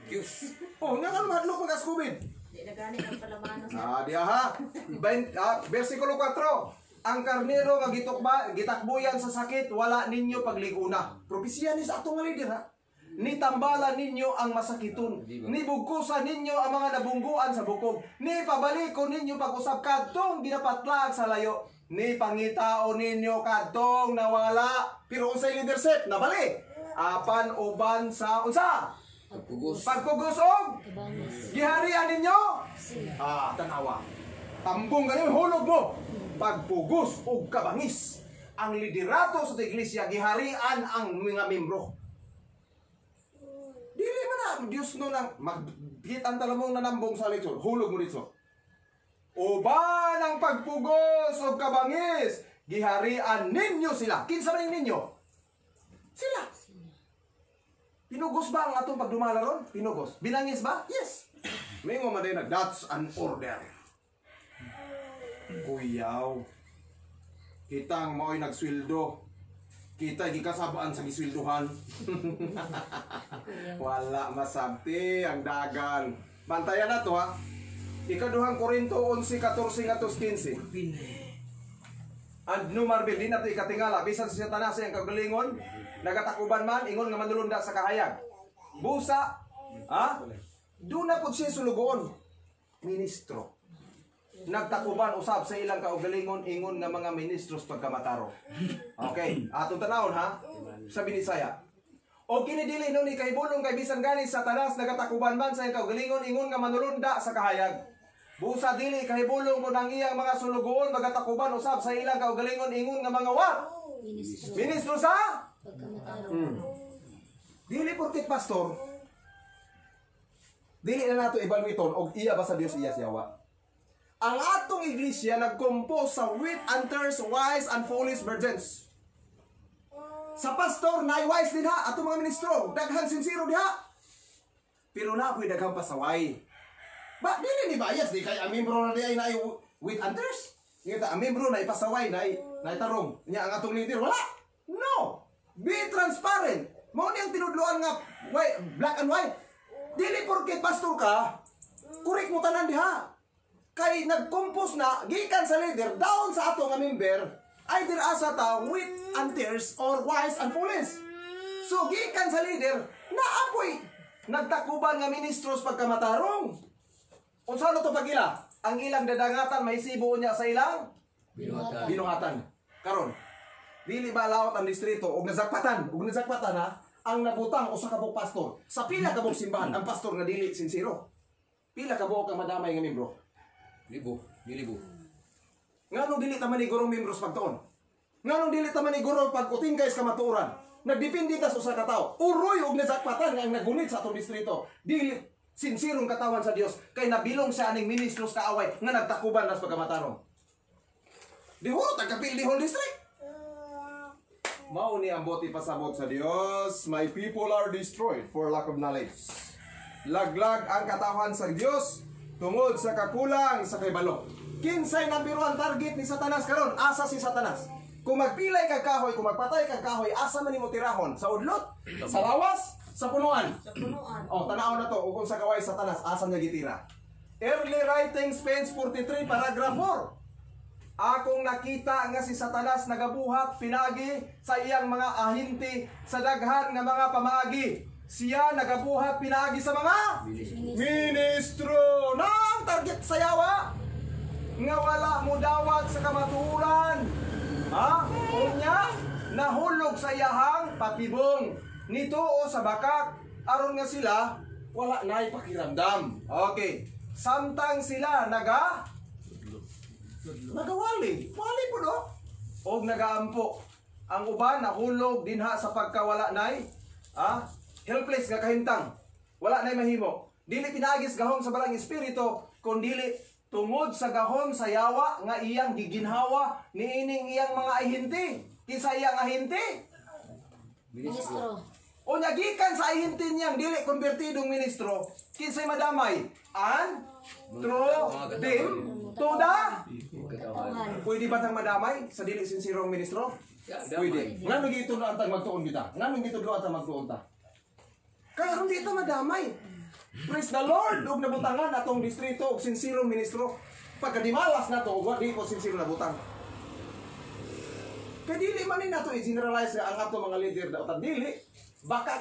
Diyos. Oh, nga kan madlok mag COVID. Di na gani ang palamano sa. Diya ha. Versikulo 4. Ang karnero nga gitakbuyan sa sakit, wala ninyo pagliguna. Propesya ni sa atong leader ha. Nitambala ninyo ang masakiton. Nibugkusan ninyo ang mga nabungguan sa bukog. Ni pabaliko ninyo pag-usap kadtong ginapatlag sa layo. Ni pangitao ninyo kadtong nawala. Pero unsay leadership nabali. apan uban sa unsa? Pagpugos. Pagpugos og Kabangis. giharian ninyo. Sila. Tanawa. Tambong ganin hulog mo. Pagpugos og kabangis. Ang liderato sa iglesia giharian ang mga membro. Dili man na Dios no nang magbitan talamong nanambong sa lechon. Hulog mo dito. Uban ang pagpugos o kabangis, giharian ninyo sila. Kinsa man ninyo? Sila. Pinugos ba ang atong pagdumala ron? Pinugos. Binangis ba? Yes. May nga maday na, that's an order. Kuyaw. Kita ang mao'y nagsweldo. Kita gikasabaan sa gisweldohan. Wala masabti ang dagan. Bantayan na to ha. Ikaduhang Korinto 11:14 ngadto 15. And no marbil din nato ikatingala bisan sa Satanas ang kagalingon nagatakuban man ingon nga manulunda sa kahayag. Busa, ha? Do na pud siya sulugon. Ministro. Nagtakuban usab sa ilang kaugalingon ingon nga mga ministros pagkamataro. Okay, atong tanawon ha. Sa Binisaya. O kinidili no ni kahibulong kay bisan gani Satanas nagatakuban man sa iyang kaugalingon ingon nga manulunda sa kahayag. Busa dili kahibulong ko nang iyang mga sulugoon magatakuban usab sa ilang kaugalingon ingon nga mga what? Ministro. Ministro sa Pagkamataro. dili porket pastor. Dili na nato evaluaton og iya ba sa Dios iya siyawa. Ang atong iglesia nagkompose sa wheat and tares, wise and foolish virgins. Sa pastor na wise din ha atong mga ministro, daghang sincero diha. Pero na ako'y daghang pasaway. Ba, dili ni bias di kay ang membro na di ay na with others. Ngita ang membro na ipasaway na itarong niya ang atong leader wala. No. Be transparent. Mao ni ang tinudloan nga black and white. Dili porket pastor ka, correct mo tanan diha. Kay nag-compose na gikan sa leader down sa ato nga member either asa ta with and tears or wise and foolish. So gikan sa leader naapoy nagtakuban nga ministros pagkamatarong. Unsa na to pagila? Ang ilang dadangatan mahisibo niya sa ilang binuhatan. Karon, dili ba lawat ang distrito og nazakpatan ha? Ang nabutang usa ka buok pastor. Sa pila ka buok simbahan ang pastor nga dili sincero. Pila ka buok ang madamay nga membro? Libo. Nganong dili ta maniguro membros pagtuon? Nganong dili ta maniguro pag utingkay sa kamatuoran? Nagdepende ta sa usa ka tawo. Uroy og nazakpatan nga ang nagunit sa atong distrito. Dili sinsirong katawan sa Dios kay nabilong sa aning ministros kaaway nga nagtakuban nas pagkamatarong. Dihurot ang kapil dihol district. Mao ni ang boti pasabot sa Dios. My people are destroyed for lack of knowledge. Laglag ang katawan sa Dios tungod sa kakulang sa kaybalo. Kinsay number 1 target ni Satanas karon? Asa si Satanas? Kung magpilay kag kahoy, kung magpatay kag kahoy, asa man nimo tirahon? Sa udlot? Sa lawas? Sa punuan? Sa punuan. Oh, tanaw na to. Kung sa kaway Satanas, asa niya gitira? Early Writings, page 43, paragraph 4. Akong nakita nga si Satanas nagabuhat pinagi sa iyang mga ahinti sa daghan nga mga pamaagi. Siya nagabuhat pinagi sa mga ministro. Nang target sa yawa nga wala mo dawat sa kamaturan. Ha? Unya nahulog sa iyahang patibong nito o sa bakak aron nga sila wala na pakiramdam. Okay. Samtang sila nagawali po no? Og nagaampo. Ang uban nahulog dinha sa pagkawala nay helpless nga kahintang. Wala nay mahimo. Dili pinagis gahom sa balang espiritu kun dili tungod sa gahom sa yawa nga iyang giginhawa niining iyang mga ahinti. Kinsa iyang ahinti? Ministro. O gikan sa ahinti niyang dili konbertidong ministro, kinsay madamay? An true din toda. Pwede ba tang madamay sa dili sinsirong ministro? Pwede. Ngano gitudlo antang magtuon kita? Ngano gitudlo antang magtuon ta? Kaya hindi ito madamay. Praise the Lord! Huwag nabutangan atong distrito og sinsirong ministro. Pagkadimalas na ito, huwag di ko sinsiro nabutang. Kaya dili man na ito i-generalize ang ato mga leader daotan. Dili. Baka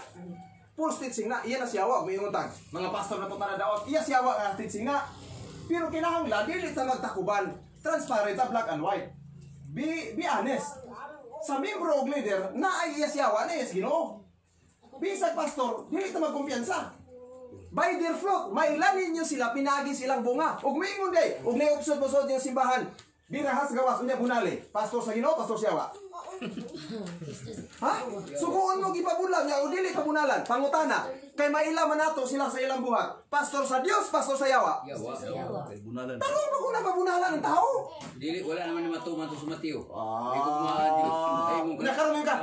full teaching na. Iyan na siyawa. May ingutang. Mga pastor na ito na daot. Iya siyawa nga teaching na. Pero kinahanglan, dili ta magtakuban. Transparent, black and white. Be honest. Sa membro og leader, na ay iya siyawa na yes Ginoo. Bisag pastor, dili ta magkumpiyansa. By their fruit, mailanin nyo sila, pinagi silang bunga. Ug mingon day, ug nay upsod-usod yung simbahan. Birahas gawas unya bunali. Pastor sa Ginoo, pastor sa Yawa. Ha? Sukuon mo gipabulan nya o dili pabunalan. Pangutana, kay maila man nato sila sa ilang buhat. Pastor sa Dios, pastor sa Yawa. Yawa. Bunalan. Tanong mo kung napabunalan ng tao. Dili, wala naman ni matuman to sa Mateo. Ah. May kugmaan Diyos. Ay, mong Nakaroon ka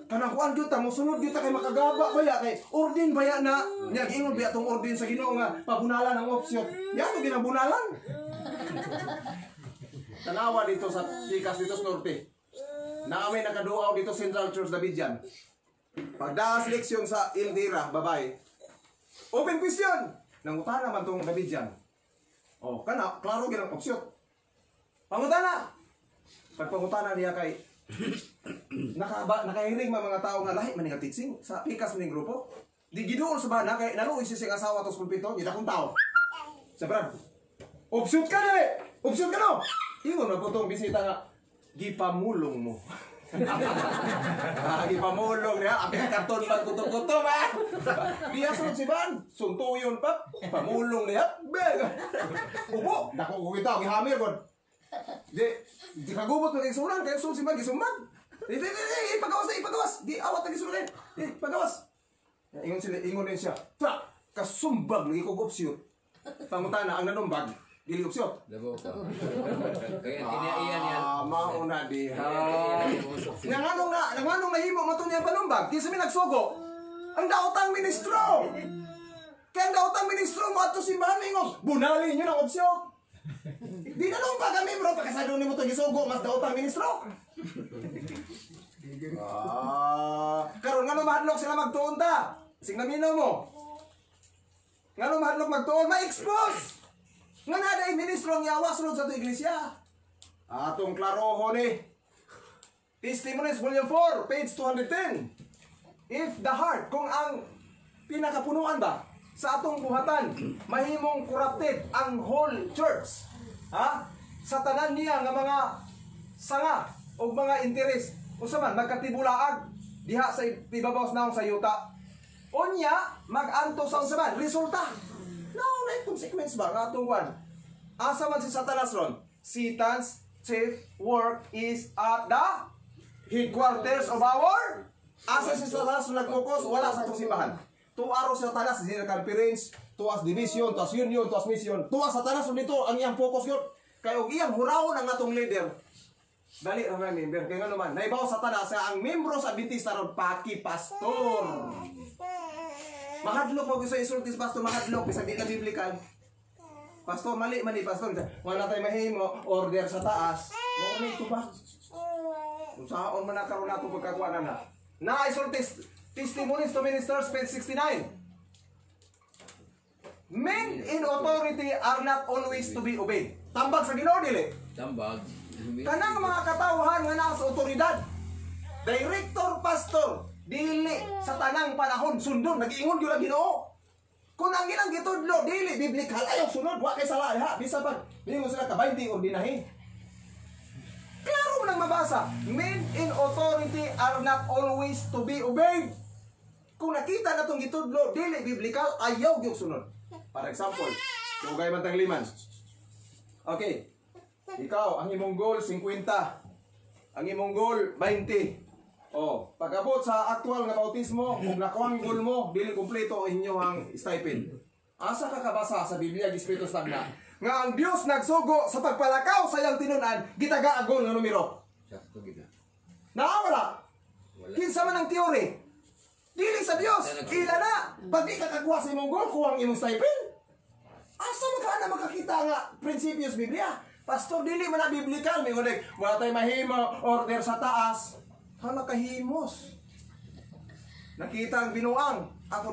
kanang kuan gyud ta mo sunod gyud ta kay makagaba baya kay ordin baya na nya giingon baya tong ordin sa Ginoo nga pabunalan ang opsyon. Ya to ginabunalan. Tanawa dito sa Pikas dito sa Norte. Naamay nakaduaw dito Central Church Davidian. Pagdaas leksyon sa Ildira, babae. Open question. Nangutana man tong Davidian. Oh, kana klaro gyud ang opsyon. Pangutana. Pagpangutana niya kay nakahiring mga tao nga lahi man nga teaching sa Pikas ning grupo. Di giduol sa bana kay naluoy si sing asawa tos pulpito, di akong tao. Sa brad. Opsyon ka dili. Opsyon ka no. Ingon na po tong bisita nga gipamulong mo. Gipamulong niya. Ang karton pag kuto-kuto ba? Diya sunod si Van. Suntuyon pa. Pamulong niya. Upo. Dako ko kita. Gihamir ko. Di kagubot mo kayong sunan. Kaya sunod si Van. Gisumag. Ipagawas. Di awat na gisunan. Ipagawas. Ingon din siya. Kasumbag. Lagi kong opsyon. Pangutana ang nanumbag. Dili opsyon. Labo ka. Kaya tinaiyan yan. Mauna di. Nanganong nahimo mo ito niya panumbag. Di sa minagsugo. Ang daotang ministro. Kaya ang daotang ministro mo ato simbahan ningo. Bunali nyo ng opsyon. Di na nung pa kami bro. Pagkasado ni mo ito gisugo. Mas daotang ministro. Karon nga nung mahadlok sila magtuon ta. Sing namino mo. Nga nung mahadlok magtuon. Ma-expose. Nga na day ministro ang yawa sunod sa ito iglesia. Atong klaroho ni Testimonies Volume 4, page 210. If the heart, kung ang pinakapunuan ba sa atong buhatan, mahimong corrupted ang whole church. Ha? Sa tanan niya nga mga sanga o mga interes, unsa man magkatibulaag diha sa ibabaw naong sa yuta. Unya, mag-anto sa unsa man resulta. No, na consequence ba nga atong kwan? Asa man si Satanas ron? Satan's chief work is at the headquarters of our. Asa si Satanas nag-focus? Wala sa atong simbahan. Tuaro si Satanas sa conference, tuas division, tuas union, tuas mission. Tuas Satanas dito ang iyang focus yun. Kaya og iyang hurahon ang atong leader. Dali ra man member kay ngano man. Naibaw Satanas sa ang membro sa Adventista ron paki pastor. Mahadlok mo gusto isulti sa pastor, mahadlok bisag di na biblikal. Pastor mali man ni pastor. Wala tay mahimo order sa taas. Mo ni ito ba? Unsaon man nakaroon nato pagkakuanan na. Na isulti Testimonies to Ministers page 69. Men in authority are not always to be obeyed. Tambag sa Ginoo dili. Tambag. Kanang mga katawhan nga nasa otoridad. Director, pastor, dili sa tanang panahon sundon nag-iingon gyud ang Ginoo. Kung ang ilang gitudlo dili biblikal ayaw sunod wa kay sala ha bisa pag ningon sila ka 20 ordinahi. Klaro mo nang mabasa, men in authority are not always to be obeyed. Kung nakita na tong gitudlo dili biblikal ayaw gyud sunod. For example, dugay man tang liman. Okay. Ikaw ang imong goal 50. Ang imong goal 20. Oh, pag-abot sa aktual nga bautismo, kung nakuha ang goal mo, dili kumpleto ang inyong stipend. Asa ka kabasa sa Biblia, Espiritu Santo nga ang Dios nagsugo sa pagpalakaw sa iyang tinunan, gitaga ang goal nga numero. Sakto gina. Wala. Kinsa man ang teori? Dili sa Dios. Ila na. Pag di ka kakuha sa imong goal, kuha ang imong stipend. Asa mo ka na makakita nga prinsipyo sa Biblia? Pastor, dili man na biblikal. May ulit, wala tayo mahimo, order sa taas. Hala kahimos. Nakita ang binuang. Ako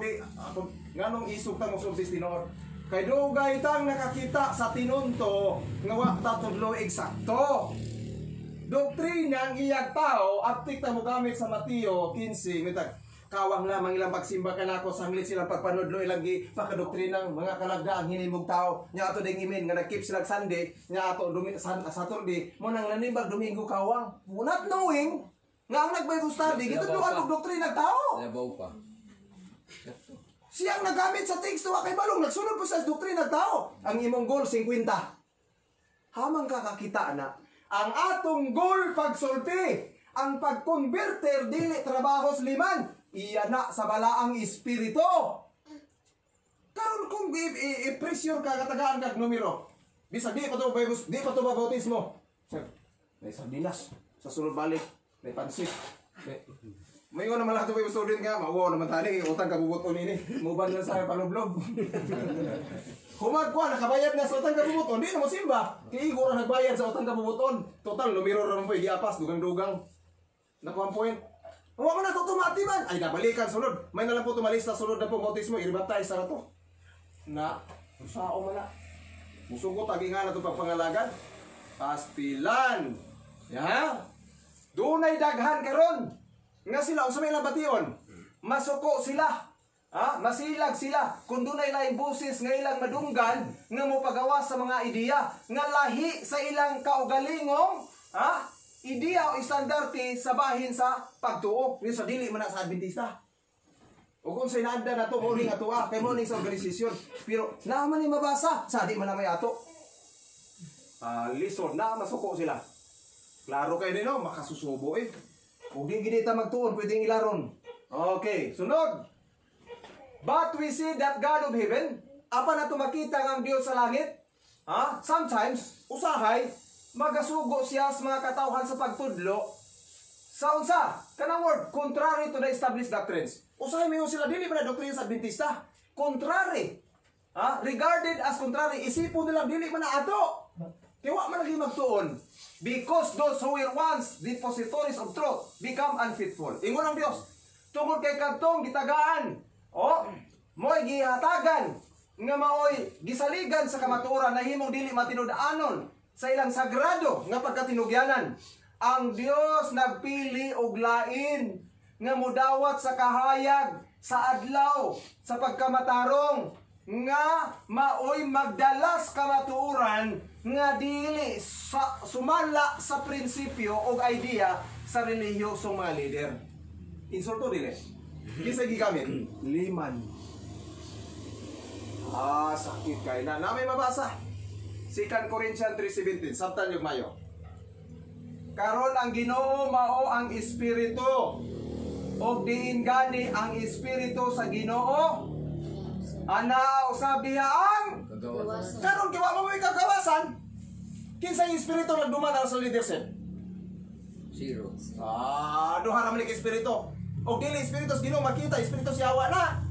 nganong isog tang usultis tinuod. Kay dugay tang nakakita sa tinunto nga wa ta tudlo eksakto. Doktrina ang iyag tao aptik ta mo gamit sa Mateo 15 mitag kawang lamang ilang pagsimba kanako sanglit silang pagpanudlo ilang gi pakadoktrina mga kalagda ang hinimog tao nya ato ding imin nga nagkeep sila Sunday nya ato Saturday mo nang nanibag Domingo kawang not knowing Nga ang nag-Bible study, gitudloan og doktrina ng tao. Labaw pa. Siyang nagamit sa text wa kay balong nagsunod po sa doktrina ng tao. Ang imong goal 50. Hamang kakakita na ang atong goal pagsulti, ang pagkonverter dili trabahos liman, iya na sa balaang espiritu. Karon kung i-pressure ka katagaan kag numero, bisag di pa to bautismo. Sir, may sardinas sa sulod balik, may pansit. May iwan naman lahat yung student ka, mawaw naman tali, utang kabubuton ini. Muban na sa palublob. Humagkuha, nakabayad na sa utang kabubuton, di na mo simba. Kiigo na nagbayad sa utang kabubuton. Total, lumiro naman po, igiapas, dugang-dugang. Nakuha ang point. Huwag mo na ito tumatiman. Ay, nabalikan, sunod. May nalang po tumalista, sunod na po bautismo, i-rebaptize sa rato. Na, sao man na. Musugot, agi nga na ito pagpangalagan. Pastilan. Ya? Doon ay daghan karon. Nga sila, unsa may labation, masuko sila, masilag sila, kung doon ay laing busis nga ilang madunggan, nga mo pagawa sa mga ideya, nga lahi sa ilang kaugalingong, ideya o istandarte sa bahin sa pagtuo, yung sa dili man na sa Adventista. O kung sa inaanda na ito, muling atuwa, kay muling sa organisasyon, pero naman yung mabasa, sa di man na may ato. Listen, na masuko sila. Klaro kayo nino, makasusubo eh. Kung di ginita magtuon, pwedeng ilaron. Okay, sunod. But we see that God of heaven, apa na tumakita ang Diyos sa langit, sometimes, usahay, magasugo siya sa mga katawhan sa pagtudlo, sa unsa, kanang word, contrary to the established doctrines. Usahay mo sila, dili ba na doktrina sa Adventista? Contrary. Regarded as contrary, isipon nilang dili man na ato. Kaya wa man lagi magtuon. Because those who were once depositories of truth become unfaithful. Ingon ang Dios. Tungod kay kadtong gitagaan, mo'y gihatagan, nga maoy gisaligan sa kamatuoran na himong dili matinud-anon sa ilang sagrado nga pagkatinugyanan. Ang Dios nagpili og lain nga mudawat sa kahayag, sa adlaw, sa pagkamatarong, nga maoy magdalas kamatuoran nga dili sumala sa prinsipyo o idea sa relihiyosong mga leader. Insulto dili. Kisa gigamit liman. Sakit kay na may mabasa. 2 Corinthians 3:17, sabtan yung mayo. Karon ang Ginoo mao ang espiritu. Og diin gani ang espiritu sa Ginoo. Ana usabiha ang karon kiwa mo may kagawasan. Kinsa yung espiritu nagduman sa leadership? Zero. Duha naman yung espiritu. O dili espiritu sa Ginoo makita, espiritu si Hawa na.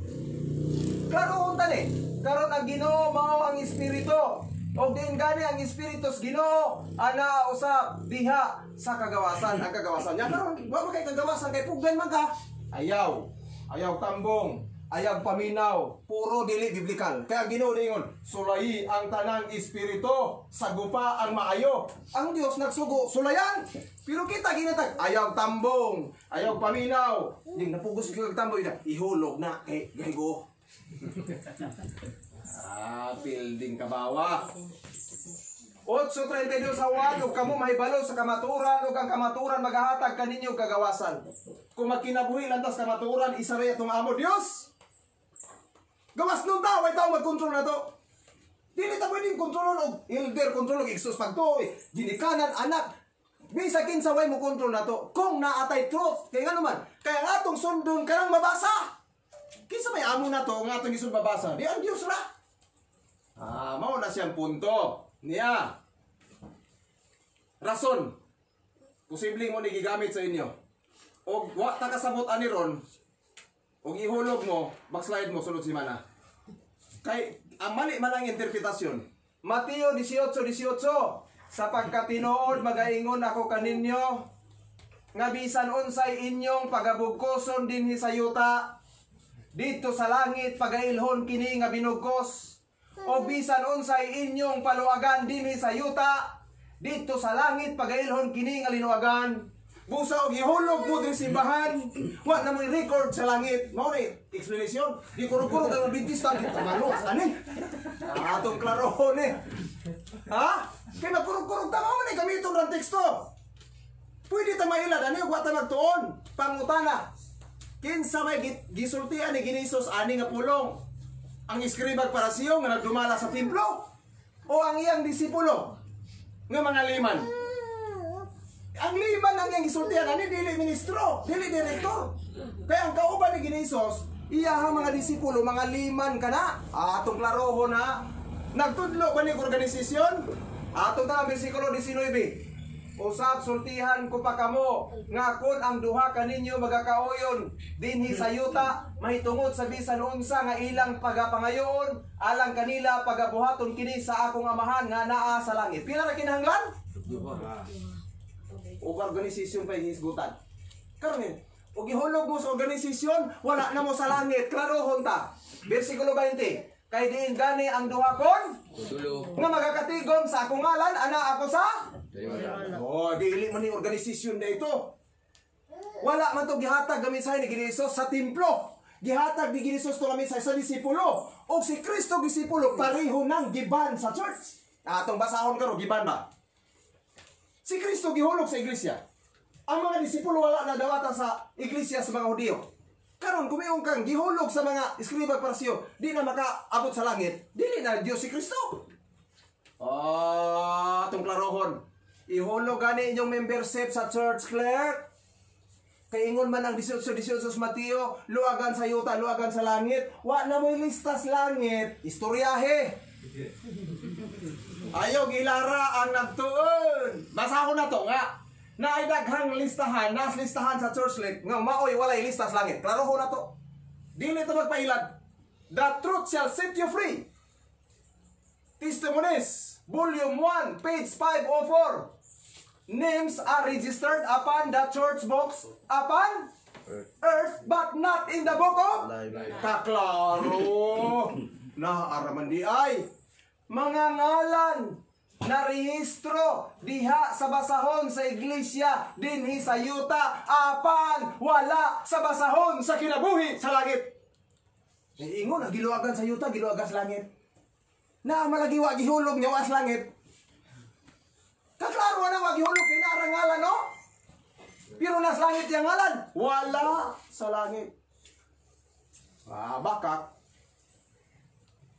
Klaro unta ni. Karon ang Ginoo mao ang espiritu. O din gani ang espiritu sa Ginoo ana usab diha sa kagawasan. Ang kagawasan niya karon wa mo kay kagawasan kay pugdan man ka. Ayaw tambong. Ayaw paminaw, puro dili biblikal. Kaya Ginoo ningon, sulayi ang tanang espiritu, sagupa ang maayo. Ang Dios nagsugo, sulayan. Pero kita ginatag, ayaw tambong, ayaw paminaw. Yung napugos ko tambong, ihulog na, gahigo. Building kabawa. 8:32 sa wadog kamo mahibalo sa kamaturan ug ang kamaturan magahatag kaninyo kagawasan. Kung magkinabuhi lantas kamaturan isaray atong amo Dios. Gawas nung tao, may tao mag-control na to. Dili ta pwedeng kontrolon og elder, kontrol og Isus pagtuoy, ginikanan anak. Bisa kinsa way mo kontrol na to. Kung naatay truth, kay ngano man, kaya ang atong sundon kanang mabasa. Kinsa may amo na to nga atong isud mabasa? Di ang Dios ra. Mao na siyang punto niya. Rason. Posibleng mo ni gigamit sa inyo. Og wa ta kasabot ani ron. Og ihulog mo, backslide mo sulod si mana. Kay ang mali man ang interpretasyon. Mateo 18:18 sapagkat tinuod magaingon ako kaninyo nga bisan unsay inyong pagabugkoson dinhi sa yuta dito sa langit pagailhon kini nga binugkos o bisan unsay inyong paluagan dinhi sa yuta dito sa langit pagailhon kini nga linuagan. Busa og ihulog mo din simbahan. Wa na mo record sa langit. Mao ni explanation. Di kuro-kuro daw Adventista dito malo. Ani? Atong klaro ni. Kay magkuro-kuro ta mo ni gamiton ang teksto. Pwede ta mailad ani wa ta magtuon. Pangutana. Kinsa may gisultian ni Ginisos ani nga pulong? Ang iskribag parasyo nga nagdumala sa templo o ang iyang disipulo nga mga liman? Ang liman ang iyang gisultian ani dili ministro, dili direktor. Kaya ang kauban ni Ginisos, iyahang mga disipulo, mga liman kana. Atong klarohon na nagtudlo ba ni organisasyon? Atong ta bersikulo 19. Usab sultihan ko pa kamo nga kun ang duha kaninyo magakauyon dinhi sa yuta mahitungod sa bisan unsa nga ilang pagapangayoon alang kanila pagabuhaton kini sa akong amahan nga naa sa langit. Pila ra kinahanglan? O organisasyon pa hisgutan. Karon og gihulog mo sa organisasyon wala na mo sa langit. Klarohon ta. Bersikulo 20. Kay diin gani ang duha kon nga magakatigom sa akong ngalan ana ako sa oh, dili man ni organisasyon na ito. Wala man to gihatag gamit sa ni Ginisos sa templo. Gihatag ni Ginisos to gamit sa disipulo. O si Kristo disipulo pareho nang giban sa church. Atong basahon karon giban ba? Si Kristo gihulog sa iglesia. Ang mga disipulo wala na dawatan sa iglesia sa mga Hudiyo. Karon kumiong kang gihulog sa mga eskribag parasyo, di na makaabot sa langit. Dili na Dios si Kristo. Atong klarohon. Ihulog gani inyong membership sa church clerk. Kay ingon man ang 18 Mateo, luagan sa yuta, luagan sa langit. Wa na mo'y listas langit. Istoryahe. Ayaw gilara ang nagtuon. Basahon na to nga. Naay daghang listahan, nas listahan sa church clerk. Nga maoy walay listas langit. Klarohon na to. Dili to magpailad. The truth shall set you free. Testimonies, Volume 1, page 504. Names are registered upon the church books upon earth, but not in the book of kaklaro. Naaraman di ay mga ngalan na rehistro diha sa basahon sa iglesia dinhi sa yuta apan wala sa basahon sa kinabuhi sa langit. Ingon giluagan sa yuta, giluagan sa langit. Na malagi wa gihulog niya wa sa langit. Kaklaro na wag ihulog kay narangalan no? Pero nas langit yang ngalan, wala sa langit. Bakak.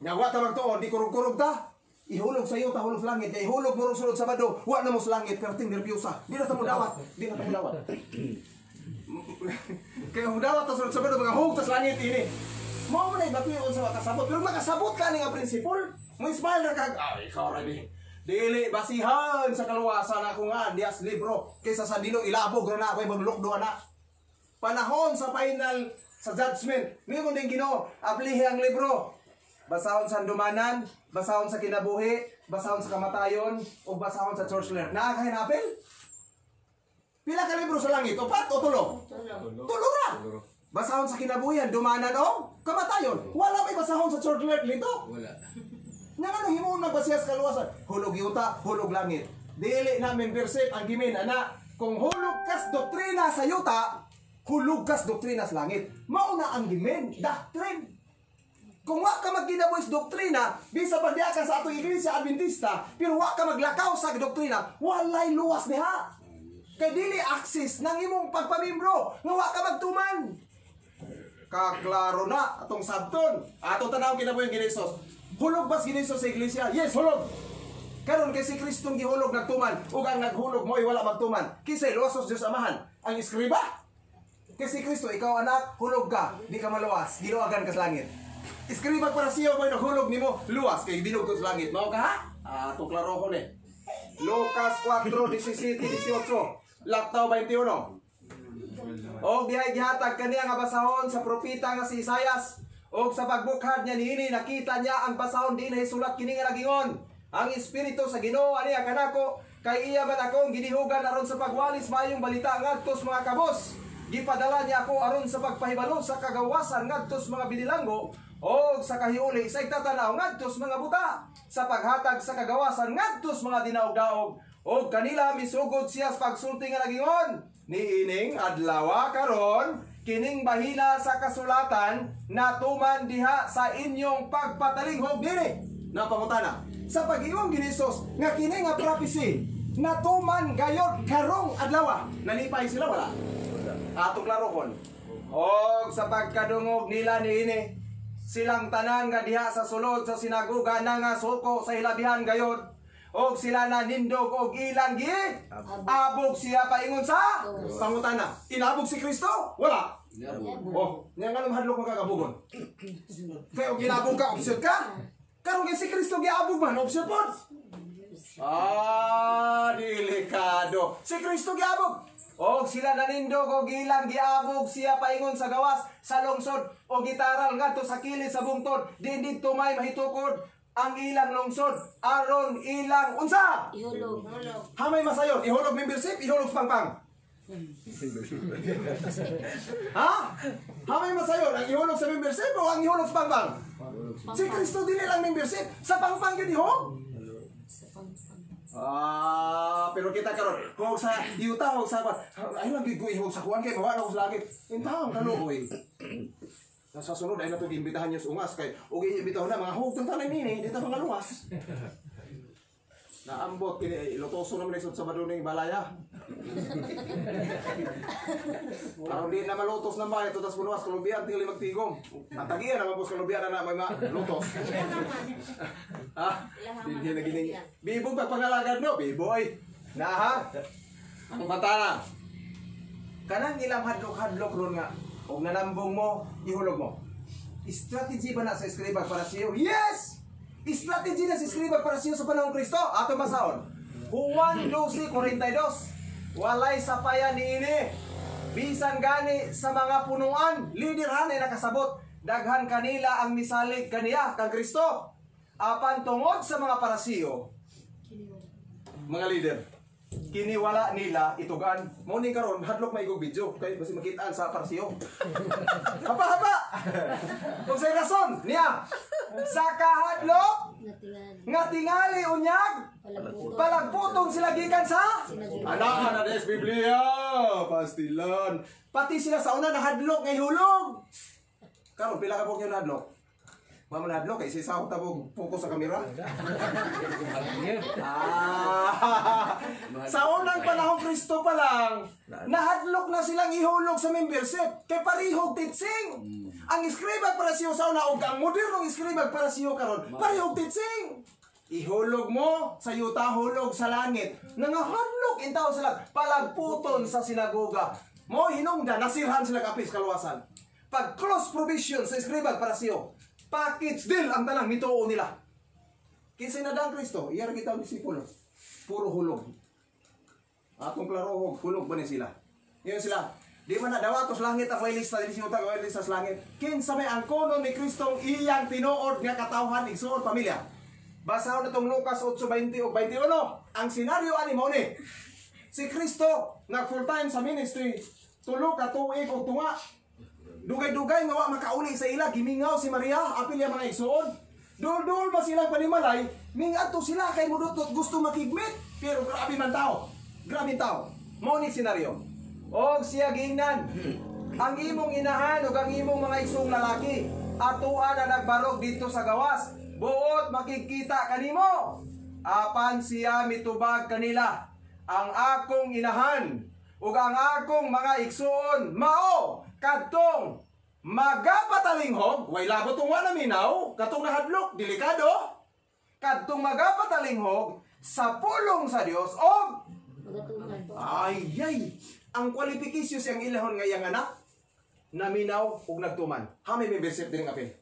Nya wa ta magtuon di kurog-kurog ta. Ihulog sa iyo ta hulog sa langit, ihulog mo sulod sa bado, wa na mo sa langit perting nervyosa. Di na ta mo dawat, di na ta mo dawat. Kaya mo dawat ta sulod sa bado mga hug ta sa langit ini. Mao man ay batuyon sa makasabot, pero makasabot ka ni nga prinsipal. Mo smile na kag ay ikaw ra di. Dili basihan sa kaluwasan ako nga dias libro kaysa sa dilo ilabog na ako maglukdo na. Panahon sa final sa judgment. Mingon din Ginoo, aplihi ang libro. Basahon sa dumanan, basahon sa kinabuhi, basahon sa kamatayon, o basahon sa church clerk. Nakakahinapil? Pila ka libro sa langit? Upat o tulo? Tulo ra. Basahon sa kinabuhi, dumanan o kamatayon. Wala may basahon sa church clerk dito. Wala. Nga ano, himong nagbasiya sa kaluwasan. Hulog yuta, hulog langit. Dili na membership ang gimin, ana. Kung hulog kas doktrina sa yuta, hulog kas doktrina sa langit. Mauna ang gimin, doctrine. Kung wa ka magkinabuhis doktrina, bisa pa diya ka sa atong iglesia Adventista, pero wa ka maglakaw sa doktrina, walay luwas niha. Kay dili access ng imong pagpamimbro, nga wa ka magtuman. Kaklaro na atong sabton. Atong tanaw kinabuhi ni Jesus. Hulog bas Ginisos sa iglesia? Yes, hulog. Karon kay si Kristong gihulog nagtuman, ug ang naghulog mo ay wala magtuman. Kisay luwasos Dios amahan. Ang iskriba? Kay si Kristo, ikaw anak, hulog ka, di ka maluwas, giluagan ka sa langit. Iskriba para siya mo naghulog nimo, luwas kay dinug ka sa langit. Mao ka ha? Ato klaro ko ni. Lucas 4:17-18, Laktaw 21. Og dihay gihatag kaniya nga basahon sa propeta nga si Isaias. Og sa pagbukhad niya niini nakita niya ang basahon din ay sulat kini nga nagingon. Ang espiritu sa Ginoo ani kanako kay iya man akong ginihugan aron sa pagwalis maayong balita ngadto sa mga kabos. Gipadala niya ako aron sa pagpahibalo sa kagawasan ngadto sa mga binilanggo og sa kahiuli sa igtatanaw ngadto sa mga buta, sa paghatag sa kagawasan ngadto sa mga dinaog-daog. Og kanila misugod siya sa pagsulti nga nagingon. Niining adlaw karon kining bahina sa kasulatan natuman diha sa inyong pagpatalinghog diri. Napangutana sa pag-iwang Ginisos nga kini nga prophecy natuman gayod karong adlaw. Nalipay sila wala. Atong klarohon. Og sa pagkadungog nila niini, silang tanan nga diha sa sulod sa sinaguga na nga suko sa hilabihan gayod. Og sila nanindog og ilang gi abog siya paingon sa pangutana. Inabog si Kristo? Wala. Oh, nya nga hadlok magkakabugon. Kaya og inabog ka, opsyon ka? Karon kay si Kristo giabog man, opsyon pod. Delikado. Si Kristo giabog. Og sila nanindog og ilang giabog siya paingon sa gawas sa lungsod og gitaral ngadto sa kilid sa bungtod. Dindig tumay mahitukod ang ilang lungsod aron ilang unsa? Ihulog. Hamay masayon, ihulog membership, ihulog pangpang. Ha? Hamay masayon, ang ihulog sa membership o ang ihulog sa pangpang? Si Kristo dili lang membership, sa pangpang yun ihulog. Pero kita karon kung sa yuta o sa ay lang gid ihulog sa kuwan kay mawala ko sa langit. Intawon kaluoy. Nasa sunod ay nato giimbitahan niyo sa ungas kay og iimbitahan na mga hugtong tanay nini dito mga luwas. Naambot kini lutoso naman isod sa Sabado ning balaya. Aron di na malutos na ba ito tas punuwas kulubian tingali magtigom. Atagian naman po sa kulubian na may malutos. Hindi na gining bibog pagpangalagad no, biboy. Na ha? Ang mata na. Kanang ilang hadlok-hadlok ron nga. Kung nanambong mo, ihulog mo. Strategy ba na sa eskribag para siyo? Yes! Strategy na sa eskribag para siyo sa panahon Kristo. Ato masahon. Juan 12:42. Walay sapayan ni ini. Bisan gani sa mga punuan, liderhan ay nakasabot. Daghan kanila ang misalig kaniya kang Kristo. Apan tungod sa mga parasiyo, mga leader, kiniwala nila itugan. Morning karon hadlok may igog video kay basi makitaan sa parsiyo. Haba. Kung sa rason niya sa kahadlok nga tingali unyag palagputon sila gikan sa anak na des Biblia pastilan. Pati sila sa una nahadlok ngay hulog. Karon pila ka pog yung hadlok? Mama hadlok kay si sahot tabog focus sa kamera. Sa unang panahon Kristo pa lang, nahadlok na silang ihulog sa membership kay parihog titsing. Ang iskribag para siyo sa una ug ang modernong iskribag para siyo karon, parihog titsing. Ihulog mo sa yuta, hulog sa langit. Nangahadlok intaw sila palagputon sa sinagoga. Mo hinungdan nasirhan sila kapis kaluwasan. Pag close provision sa iskribag para siyo, package deal ang tanang mituo nila. Kinsa na dang Kristo, iya ra kita disipulo. Puro hulog. Atong klaro hulog ba ni sila? Yan sila. Di man na dawatos langit ang may lista dili siya utang may lista sa langit. Kinsa may ang kono ni Kristong iyang tinuod nga katawhan igsuon pamilya. Basahon natong Lucas 8:20 o 21. Ang senaryo ani mao ni. Si Kristo nag full time sa ministry. Tulo ka tuig og tunga. Dugay-dugay nga wa makauli sa ila, gimingaw si Maria, apil ya mga igsuon. Dul-dul ba silang panimalay, mingadto sila kay mudutot gusto makigmit, pero grabe man tao. Grabe tao. Mao ni senaryo. Og siya gingnan. Ang imong inahan ug ang imong mga igsoong lalaki, atuan na nagbarog dito sa gawas. Buot makikita kanimo. Apan siya mitubag kanila. Ang akong inahan ug ang akong mga igsoon mao kadtong magapatalinghog, way labot tong wala minaw, katong nahadlok, delikado. Kadtong magapatalinghog sa pulong sa Dios og ay, ang kwalifikasyon siyang ilahon nga iyang anak, naminaw ug nagtuman. Hamay may bersip din ng apel.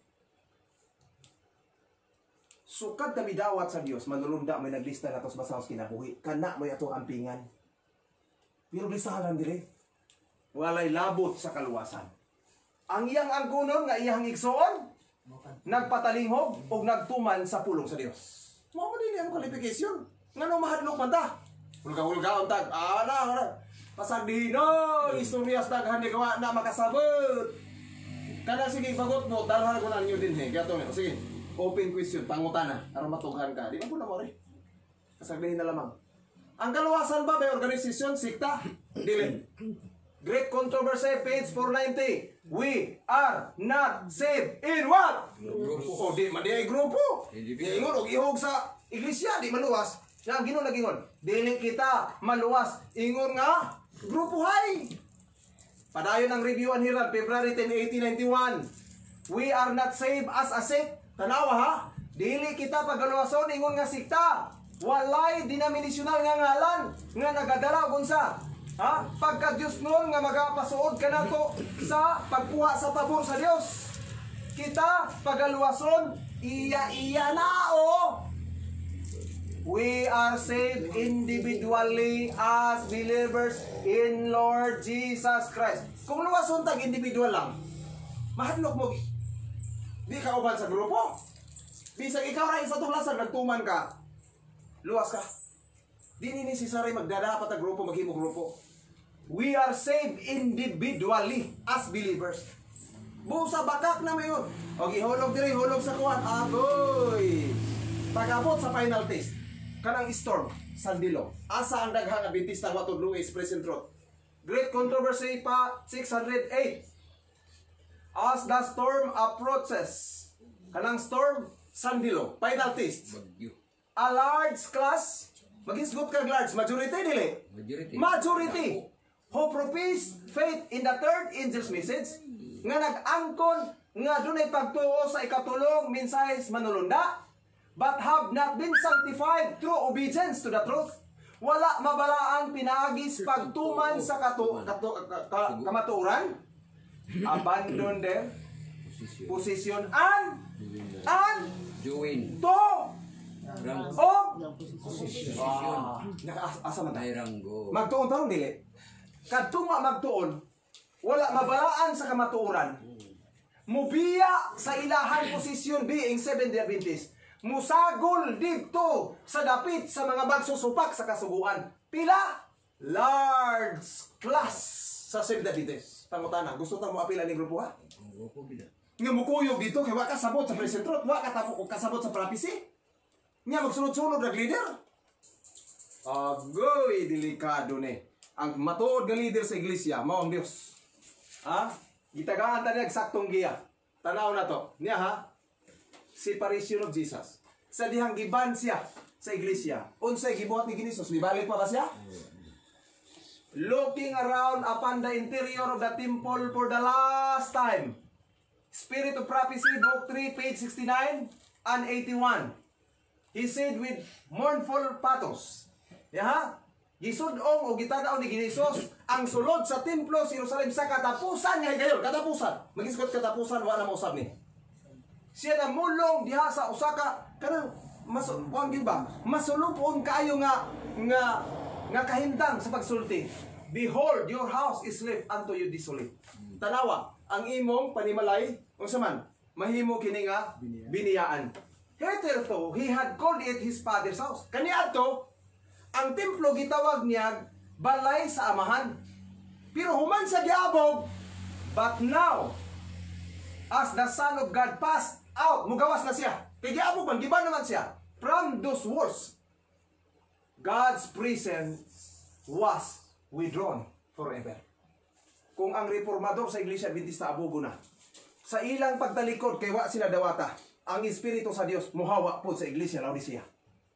Sukad kami dawat sa Dios, manulunda may naglista na tos basahos kinabuhi. Kana may ato ampingan. Pero listahan dire. Walay labot sa kaluwasan. Ang iyang angkunon nga iyang igsoon, nagpatalinghog o nagtuman sa pulong sa Dios. Mao din ang qualification. Ngano mahadlok man ta? Hulga-hulga untag. Pasagdihin no, istoryas daghan ni gawa na makasabot. Kada sige bagot mo, dalhan ko na niyo din he. Gato mo. Sige. Open question, pangutana aron matughan ka. Di man po na mo ri. Pasagdihin na lamang. Ang kaluwasan ba may organisasyon, sikta? Dili. Great Controversy, page 490. We are not saved in what? Grupo. O di man di ay grupo. Di ingon og ihog sa iglesia, di maluwas. Nga Ginoo nagingon, dili kita maluwas ingon nga grupo hay. Padayon ang review and Herald, February 10, 1891. We are not saved as a sect. Tanawa ha? Dili kita pagaluwason ingon nga sikta. Walay denominational nga ngalan nga nagadala unsa. Ha? Pagka Dios nun nga magapasuod ka nato sa pagkuha sa tabor sa Dios. Kita pagaluwason iya na o. We are saved individually as believers in Lord Jesus Christ. Kung luwason tag individual lang, mahadlok mo. Di ka uban sa grupo. Bisag ikaw ra isa tuklasan nagtuman ka. Luwas ka. Di ni necessary magdadapat ang grupo maghimo grupo. We are saved individually as believers. Busa bakak na mayon. O gihulog diri hulog sa kuwan. Agoy. Pag-abot sa final test. Kanang storm, Sandilo. Asa ang daghang Adventista nga tudlo express in truth. Great controversy pa 608. As the storm approaches, kanang storm, Sandilo. Final test. Bagyo. A large class, maghisgot kag large, majority dili. Majority. Who profess faith in the third angel's message, nga nag-angkon nga dunay pagtuo sa ikatulong mensahes manulunda, but have not been sanctified through obedience to the truth. Wala mabalaang pinagis pagtuman sa kamatuoran. Abandon their position and Join. to Rang. Asa man tayo? Ranggo. Magtuon tarong dili. Kadtunga magtuon, wala mabalaan sa kamatuoran. Mubiya sa ilahan posisyon being Seventh-day Adventist. Musagol dito sa dapit sa mga magsusupak sa kasuguan. Pila? Large class sa Seventh-day Adventist. Pangutana, gusto ta mo apila ni grupo ha? Grupo bila. Nga mukuyog dito kay wa ka sabot sa present truth, wa ka kasabot sa prophecy. Nga magsunod-sunod ng leader. Agoy, delikado ni. Ang matuod nga leader sa iglesia, mao ang Dios. Ha? Gitagaan ta niya saktong giya. Tanaw na to. Niya ha? Separation of Jesus. Sa dihang giban siya sa iglesia. Unsay gibuhat ni Ginisos? Libalik pa ba siya? Looking around upon the interior of the temple for the last time. Spirit of Prophecy, Book 3, page 69 and 81. He said with mournful pathos. Ya, gisudong o gitanaw ni Ginisos ang sulod sa templo sa Jerusalem sa katapusan niya gayon, katapusan. Magisgot katapusan wala mo usab ni. Siya na mulong diha sa Osaka kanang kuan gyud ba? Masulupon kaayo nga kahimtang sa pagsulti. Behold, your house is left unto you desolate. Tanawa, ang imong panimalay, unsa man, mahimo kini nga biniyaan. Hitherto, he had called it his father's house. Kaniadto, ang templo gitawag niya balay sa amahan. Pero human sa giabog, but now, as the Son of God passed out, mugawas na siya. Kaya giabog man, giba naman siya. From those walls, God's presence was withdrawn forever. Kung ang reformador sa Iglesia Adventista abugo na, sa ilang pagtalikod kay wa sila dawata, ang Espiritu sa Dios muhawa po sa Iglesia Laodicea.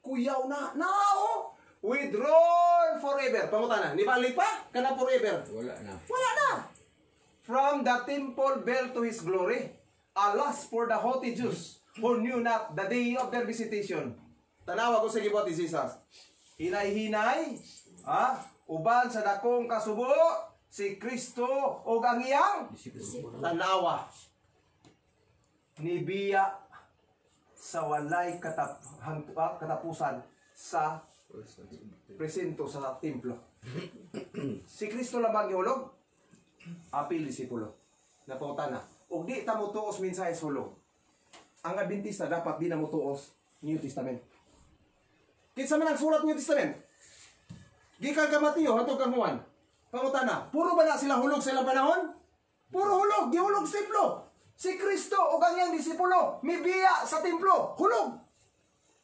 Kuyaw na, now, withdrawn forever. Pangutana, ni balik pa? Kana forever? Wala na. Wala na. From the temple bell to his glory, alas for the haughty Jews who knew not the day of their visitation. Tanawa ko sa gibuhat ni Jesus. Hinay-hinay, uban sa dakong kasubo, si Kristo o ang iyang tanawa. Nibiya sa walay katapusan sa presento sa templo. Si Kristo lamang ihulog, apil disipulo. Napangutana, ug di ta mo tuos mensahe sulong. Ang Adventista dapat di na mo tuos New Testament. Kinsa man ang sulat New Testament? Gikan ka Mateo hangtod kang Juan. Pangutana, puro ba na sila hulog sa ilang panahon? Puro hulog, gihulog sa templo. Si Kristo o kanyang disipulo, mibiya sa templo, hulog.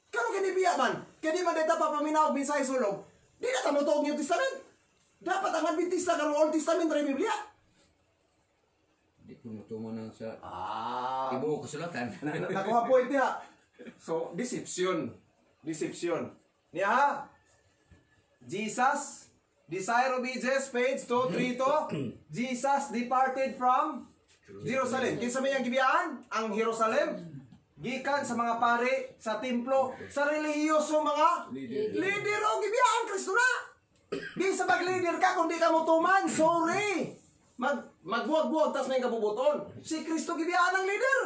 Kano kinibiya man? Kaya di man dito pa paminawag mensahe sulong. Di na ta mo tuog New Testament. Dapat ang Adventista karong Old Testament rin Biblia. Di ko mutumo nang sa ibu kasulatan. Nakuha point niya. So, deception. Deception. Niya ha? Jesus, Desire of Ages, page 232. Jesus departed from Jerusalem. Kinsa may ang gibiyaan? Ang Jerusalem. Gikan sa mga pari, sa templo, sa relihiyoso mga leader o gibiyaan Kristo na. Di sa mag-leader ka kung di ka mutuman. Sorry. Magbuwag-buwag tas may kabubuton. Si Kristo gibiyaan ang leader.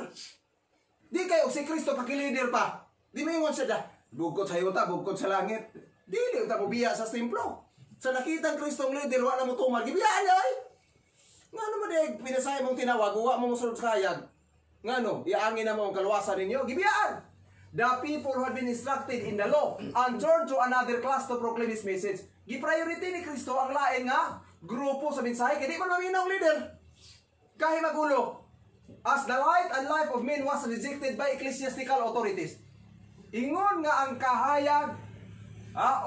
Di kayo si Kristo paki-leader pa. Di maingon siya da. Bugkot sa yuta, bugkot sa langit. Dili uta mo biya sa templo. Sa nakitang Kristong leader, wala mo tuman. Gibiyaan niya ay. Nga naman eh, pinasaya mong tinawag, huwa mo musulod sa kayag. Nga no, iangin na mo ang kaluwasan ninyo. Gibiyaan! The people who had been instructed in the law and turned to another class to proclaim His message. Gi-priority ni Kristo ang lain nga grupo sa mensahe. Kaya di man maminaw leader. Kahit magulo. As the light and life of men was rejected by ecclesiastical authorities. Ingon nga ang kahayag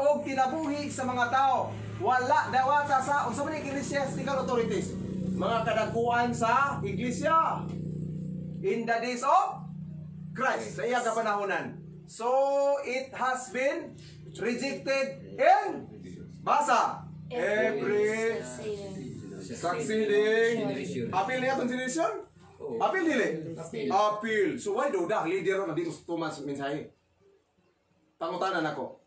o kinabuhi sa mga tao. Wala dawata sa unsa man ecclesiastical authorities. Mga kadakuan sa iglesia. In the days of Christ, sa iyang kapanahonan. So, it has been rejected in, basa, every succeeding. Apil niya itong generation? Apil dili? Apil. So, why do da? Leader na di tuman sa mensahe. Pangutanan ako.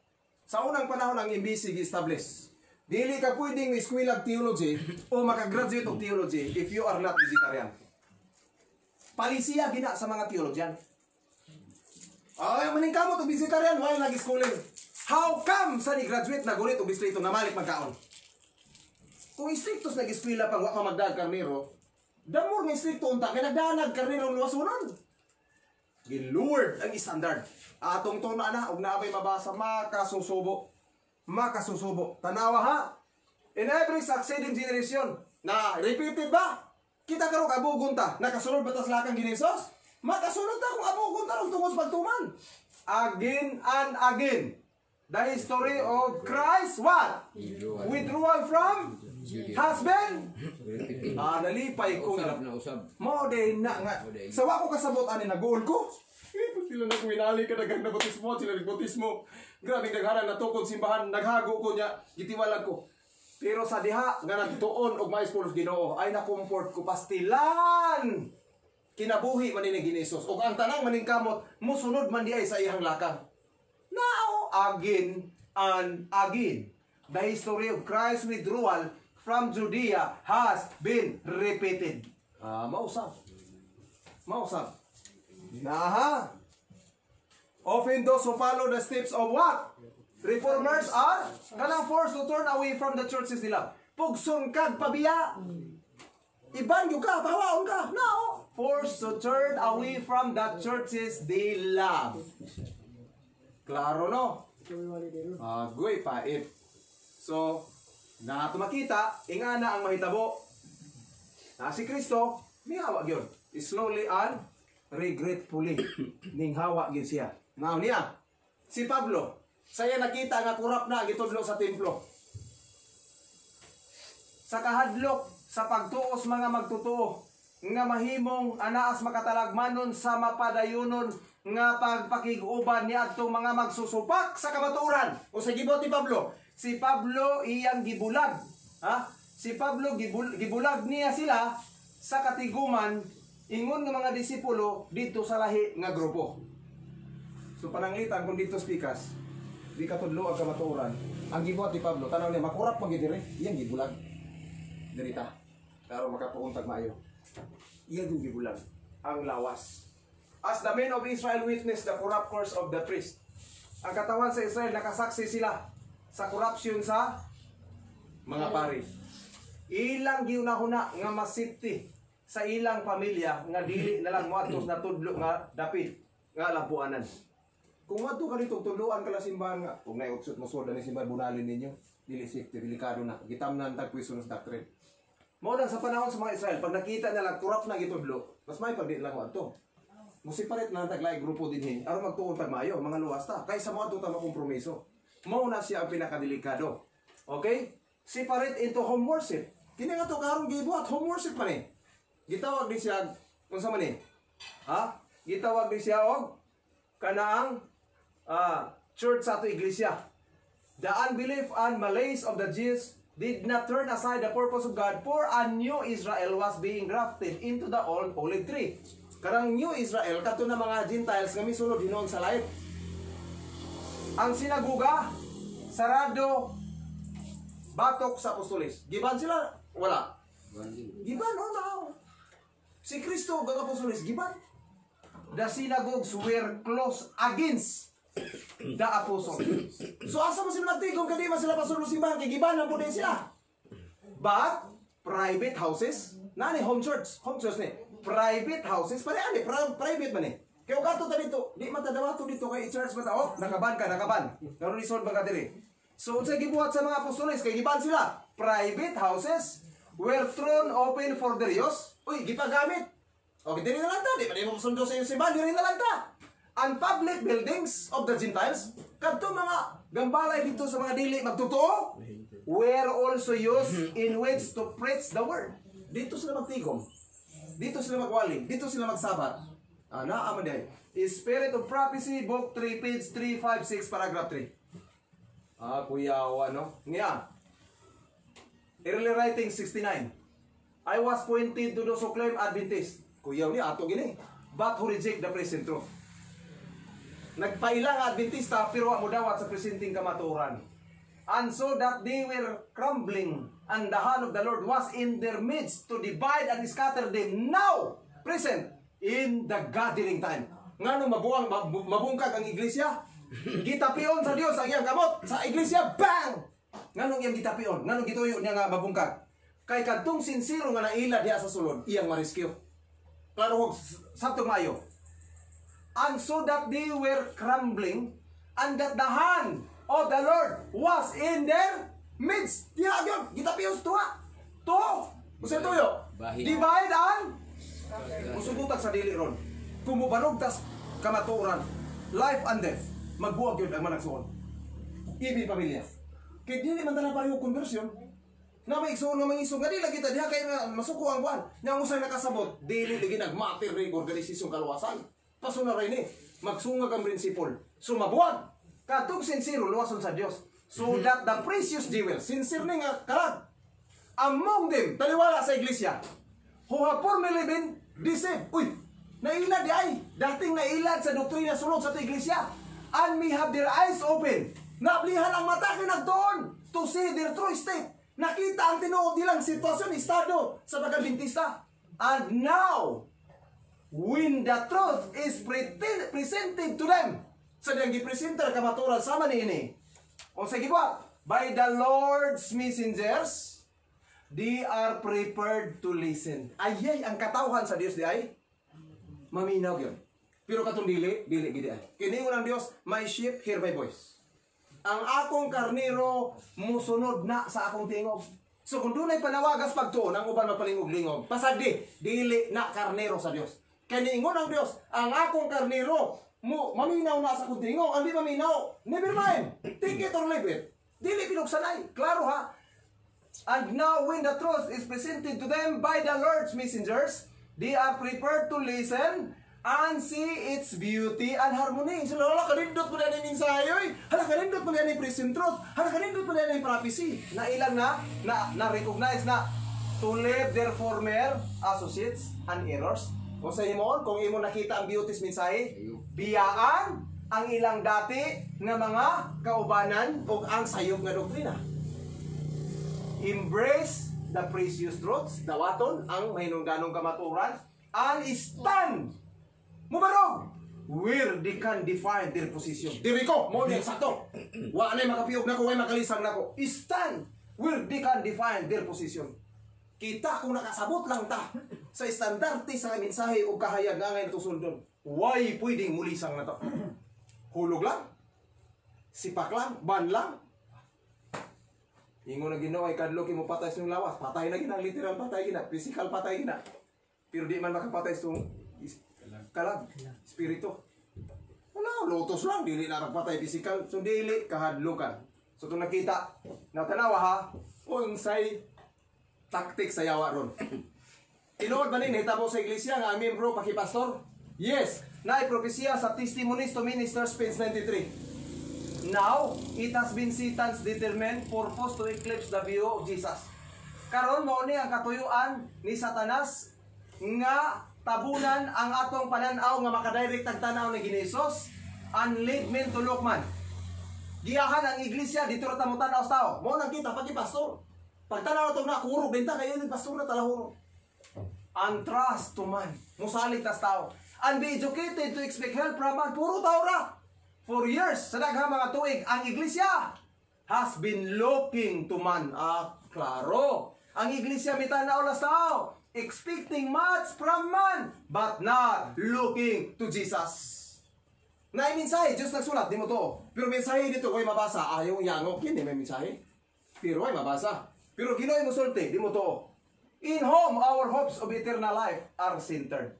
Sa unang panahon, ang MBC gi-establish. Dili ka pwedeng eskwela theology o makagraduate of theology if you are not vegetarian. Palisiya gina sa mga theologian. Ay, maningkamot og vegetarian, why nag-schooling? How come sa ni-graduate na gulit og distrito na malik magkaon? Kung istriktos nag-eskwela pang wa pa magdag karnero, damor nga istrikto unta kay nagdanag karnero luwasunon. Giluward ang standard. Atong tuna na og naabay mabasa makasusubo. Makasusubo. Tanawa ha. In every succeeding generation na repeated ba? Kita karo kabugon ta. Nakasunod ba tas lakang Ginesos? Makasunod ta kung abugon ta ron tungod sa pagtuman. Again and again. The history of Christ what? Withdrawal from husband. Nalipay ko nga. Mo day na nga. Sa wa ko kasabot ani naguol ko. Sila na kuminali ka dagang nabotismo, sila nagbotismo. Grabe daghanan natukod simbahan, naghago ko niya, gitiwalag ko. Pero sa diha nga nagtuon og mais pulos Ginoo, ay na-comfort ko pastilan. Kinabuhi man ni Ginesos. Og ang tanang maningkamot, musunod man di ay sa iyang lakang. Now, again and again, the history of Christ's withdrawal from Judea has been repeated. Mausap. Mausap. Naha. Often those who follow the steps of what? Reformers are kanang forced to turn away from the churches nila. Pugson kag pabiya. Iban yung ka, pahawaon ka. No. Forced to turn away from the churches they love. Klaro no? Agoy pait. So, na makita, ingana ang mahitabo. Na si Kristo, may hawag yun. Slowly and regretfully ning hawa gyud siya. Now niya si Pablo, saya nakita nga kurap na gitudlo sa templo. Sa kahadlok sa pagtuos mga magtutuo nga mahimong anaas makatalagmanon sa mapadayunon nga pagpakiguban niadtong mga magsusupak sa kamatuoran. O sa gibot ni Pablo, si Pablo iyang gibulag, ha? Si Pablo gibulag niya sila sa katiguman ingon ng mga disipulo dito sa lahi nga grupo. So pananglitan kung dito spikas, di katudlo ang kamatuoran. Ang gibuhat ni Pablo, tanaw niya, makurap magidire, iyang gibulag. Dirita, karo makapuuntag maayo. Iyang yung gibulag, ang lawas. As the men of Israel witnessed the corrupt course of the priest. Ang katawan sa Israel, nakasaksi sila sa korupsyon sa mga pari. Ilang giunahuna nga masipti sa ilang pamilya nga dili na lang moadtos na tudlo nga dapit nga lampuanan. Kung adto ka dito tudloan ka la simbahan nga, kung naiutsot mo soda ni simbahan bunalin ninyo, dili safety delikado na gitamnan tag puisonos doctrine. Mao na sa panahon sa mga Israel, pag nakita nila corrupt na gitudlo, mas may pagdi lang adto. Musiparet na tag laing grupo dinhi aron magtuon tag maayo mga luwas ta kaysa mo adto ta makompromiso. Mao na siya ang pinakadelikado. Okay? Separate into home worship. Kini nga to karon gibuhat home worship man eh. Gitawag din siya, unsa man eh? Ha? Gitawag din siya og kanaang church sa ato iglesia. The unbelief and malaise of the Jews did not turn aside the purpose of God, for a new Israel was being grafted into the old olive tree. Karang new Israel, kato na mga Gentiles, kami sulod hinoon sa life. Ang sinaguga, sarado, batok sa apostolis. Giban sila? Wala. Giban, oh no. Si Kristo, ang apostolis, giban. The synagogues were closed against the apostles. So asa mo sila magtigong kadi man sila pasulong simbahan kay gibanan po din sila. But private houses, nani home church ni. Private houses pare ani private man ni. Kay ugato ta dito, di man ta dawato dito kay church man ta oh, nakaban. Karon isod ba ka diri. So unsay gibuhat sa mga apostoles kay giban sila. Private houses were thrown open for their use. Uy, gipagamit. Okay, diri na lang ta, di pa mo sundo sa iyong simbahan, diri na lang ta. And public buildings of the Gentiles, kadto mga gambalay dito sa mga dili magtotoo, were also used in which to preach the word. Dito sila magtigom. Dito sila magwali. Dito sila magsabat. Naama day. Spirit of Prophecy, Book 3, page 356, paragraph 3. Kuya, ano? Nga. Early writing 69. I was pointed to those who claim Adventist. Kuya ni ato gini. But who reject the present truth. Nagpailang Adventista pero amo dawat sa presenting kamatuoran. And so that they were crumbling, and the hand of the Lord was in their midst to divide and scatter them now, present, in the gathering time. Ngano mabungkag ang iglesia? Gitapion sa Dios ang iyang kamot sa iglesia, bang! Nganong iyang gitapion? Nganong gituyo niya nga mabungkag? Kay kadtong sincero nga naila diha sa sulod, iyang ma-rescue. Klaro hog Sabto Mayo. And so that they were crumbling, and that the hand of the Lord was in their midst. Diha gyud gitapion tuwa. To, usa tuyo. Divide and musubutak sa dili ron. Kumubanog tas kamatuoran, life and death. Magbuwag yun ang managsuon. Ibi pamilya. Kaya dili man tala pareho konversyon. Na may igsuon nga mangisog nga di lagi ta diha kay masuko ang buwan. Nya usay nakasabot, dili lagi nagmatir ring organisasyon kaluwasan. Paso na rin magsungag ang prinsipol. Sumabuan. Katong sincero luwason sa Dios. So that the precious jewel, sincere ni nga kalag, among them, taliwala sa iglesia, who have formerly been deceived. Uy, nailad di ay. Dating nailad sa doktrina sulod sa iglesia. And may have their eyes open. Nablihan ang mata kay nagdoon to see their true state. Nakita ang tinuod nilang sitwasyon, estado sa pag-Adventista. And now, when the truth is presented to them, sa diyang gipresenta kamaturan sama niini. O sa gibuhat, by the Lord's messengers, they are prepared to listen. Ayay, ang katawhan sa Dios di ay maminaw yun. Pero katong dili gidi ay. Kiningon ang Dios, my sheep hear my voice. Ang akong karnero musunod na sa akong tingog. So kung dunay panawagas pagtuon, ang uban magpalingog-lingog, pasadi, dili na karnero sa Dios. Kaya niingon ang Dios, ang akong karnero maminaw na sa akong tingog, ang di maminaw, never mind, take it or leave it. Dili pinugsanay, klaro ha. And now when the truth is presented to them by the Lord's messengers, they are prepared to listen and see its beauty and harmony. So, hala, kanindot mo na yung mensahe, hala, kanindot mo na yung present truth, hala, kanindot mo na yung prophecy. Na ilang na-recognize na to leave their former associates and errors. Kung sa imo, kung imo nakita ang beauty sa mensahe, biyaan ang ilang dati nga mga kaubanan o ang sayop nga doktrina. Embrace the precious truths, dawaton ang mahinungdanong kamaturan, and stand mubarog where they can define their position. Diri ko, mo niya sakto. Wa na makapiyog nako, way makalisang nako. Stand where they can define their position. Kita kung nakasabot lang ta sa estandarte sa mensahe o kahayag nga ngayon tusundon. Way pwedeng mulisang na to. Hulog lang, sipak lang, ban lang. Ingon na ginawa, ikadlo mo patay sa lawas. Patay na gina, literal patay gina, physical patay gina. Pero di man makapatay sa kalag, spirito. Wala, lotos lang, dili na patay physical. So dili, kahadlukan. So kung nakita, natanawa ha, unsay taktik sa yawa ron. Tinuod ba nin, hitabo sa iglesia nga ang membro, pakipastor? Yes, naipropesya sa Testimonies to Ministers, page 93. Now, it has been Satan's determined purpose to eclipse the view of Jesus. Karon mao ni ang katuyuan ni Satanas nga tabunan ang atong pananaw nga makadirect ang tanaw ni Ginisos and lead men to look man. Giyahan ang iglesia dito ra ta mo tan-aw sa tao. Mo nang kita pati pastor. Pag tanaw to na kurog benta kayo ni pastor na talahuro. And trust to man. Musalig tas tao. And be educated to expect help from man. Puro tao ra. For years, sa daghang mga tuig, ang iglesia has been looking to man. Klaro. Ang iglesia mitanaw las tao, expecting much from man, but not looking to Jesus. Na mensahe, Diyos nagsulat, di mo to. Pero mensahe dito, ko'y mabasa. Ayaw yango, kini may mensahe. Pero ay mabasa. Pero Ginoy mo sulti, di mo to. In whom our hopes of eternal life are centered.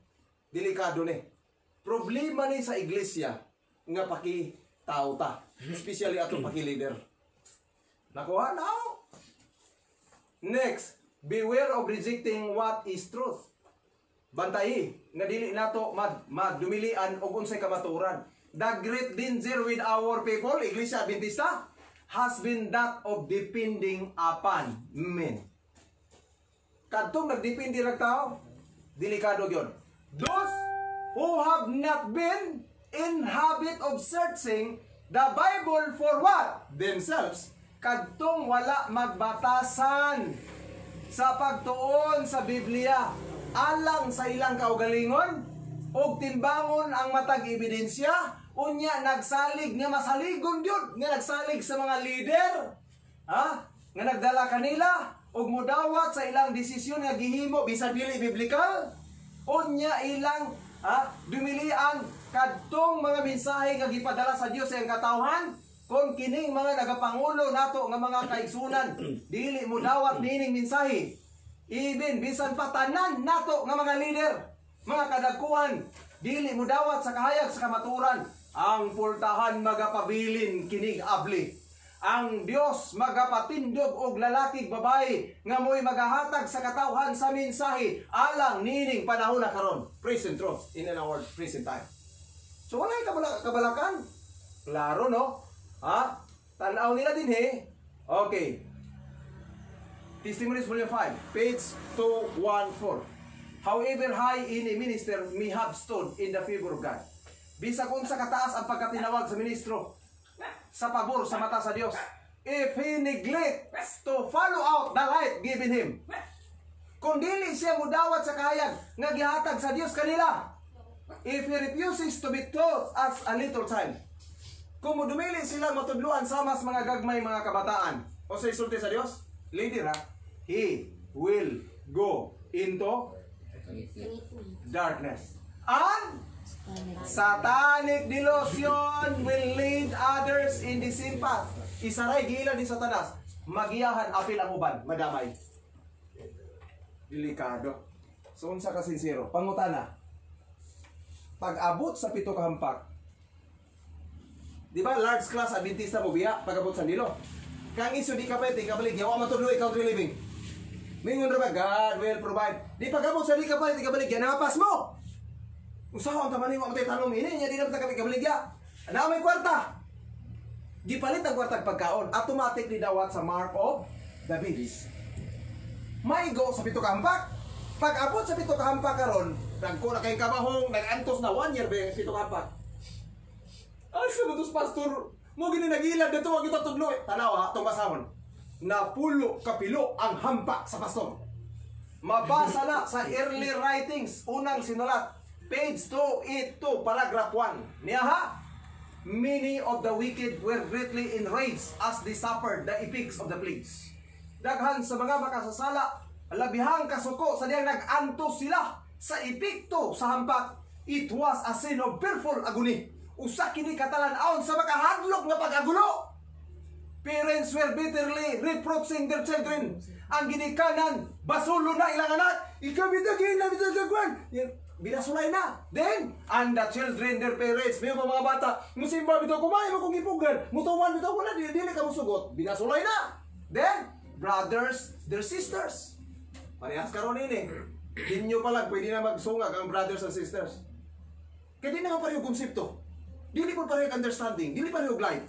Delikado ni. Problema ni sa iglesia, nga paki-tao ta. Especially atong paki-leader. Nakuha now? Next, beware of rejecting what is truth. Bantayi, nga dili nato madumilian og unsay kamaturan. The great danger with our people, Iglesia Adventista, has been that of depending upon men. Kadtong nagdepende ra tao, delikado gyud. Those who have not been in habit of searching the Bible for what? Themselves. Kadtong wala magbatasan sa pagtuon sa Biblia alang sa ilang kaugalingon og timbangon ang matag ebidensya unya nagsalig nga masaligon gyud nga nagsalig sa mga leader nga nagdala kanila og mudawat sa ilang desisyon nga gihimo bisan dili biblikal unya ilang dumilian kadtong mga mensahe nga gipadala sa Dios sa iyang katawhan kon kining mga nagapangulo nato nga mga kaigsunan dili mo dawat nining mensahe even bisan patanan nato nga mga leader mga kadagkuhan dili mo dawat sa kahayag sa kamaturan ang pultahan magapabilin kining abli ang Dios magapatindog og lalaki babae nga mo'y magahatag sa katawhan sa mensahe alang nining panahon na karon present truth in our present time. So wala kabalakan. Klaro no? Tanaw nila din Okay. Testimonies volume 5, page 214. However high any minister may have stood in the favor of God. Bisag unsa kataas ang pagkatinawag sa ministro sa pabor sa mata sa Dios, if he neglects to follow out the light given him, kung dili siya mudawat sa kahayag nga gihatag sa Dios kanila, if he refuses to be taught as a little child, kung mudumili sila matudluan sama sa mga gagmay mga kabataan o sa isulti sa Dios, leader he will go into darkness and satanic delusion will lead others in the same path. Isaray giilan ni Satanas, magiyahan apil ang uban, madamay. Delikado. So unsa ka sincero? Pangutana. Pag-abot sa 7 ka hampak. Di ba large class Adventista mo biya pag-abot sa nilo. Kang isu di ka pwede kabalik yawa matudlo ikaw living. Mingon ra ba God will provide. Di pag-abot sa di ka pwede kabalik yan napas mo. Usahaw ang taman mo matay tanong ini nya di na kabaligya. Ana may kwarta. Gipalit ang kwartag pagkaon, automatic ni dawat sa mark of the beast. Maigo sa 7 ka hampak. Pag abot sa 7 ka hampak karon, dagko na kay kabahong, nag-antos na 1 year ba 7 ka hampak. Ay sa mutos pastor, mo gini nagilad dito wag ito tudlo. Tanaw tong basahon. Napulo kapilo ang hampak sa pastor. Mabasa na sa early writings, unang sinulat. Page 282, paragraph 1. Niya many of the wicked were greatly enraged as they suffered the effects of the plagues. Daghan sa mga makasasala, labihang kasuko sa diyang nag-antos sila sa epekto sa hampak. It was a sin of fearful agony. Usa kini katalan-aon sa makahadlok nga pag-agulo. Parents were bitterly reproaching their children. Ang ginikanan, basulo na ilang anak. Ikaw bitagin na bitagagwan. Binasulay na. Then, and the children, their parents, may mga bata, musimba bitaw kumain mo kung ipugan, mutawan bitaw ko na, dili ka musugot. Binasulay na. Then, brothers, their sisters. Parehas karon ini. Dinyo pa lang, pwede na magsungag ang brothers and sisters. Kaya di na nga pareho konsepto. Dili po pareho understanding, dili pareho life.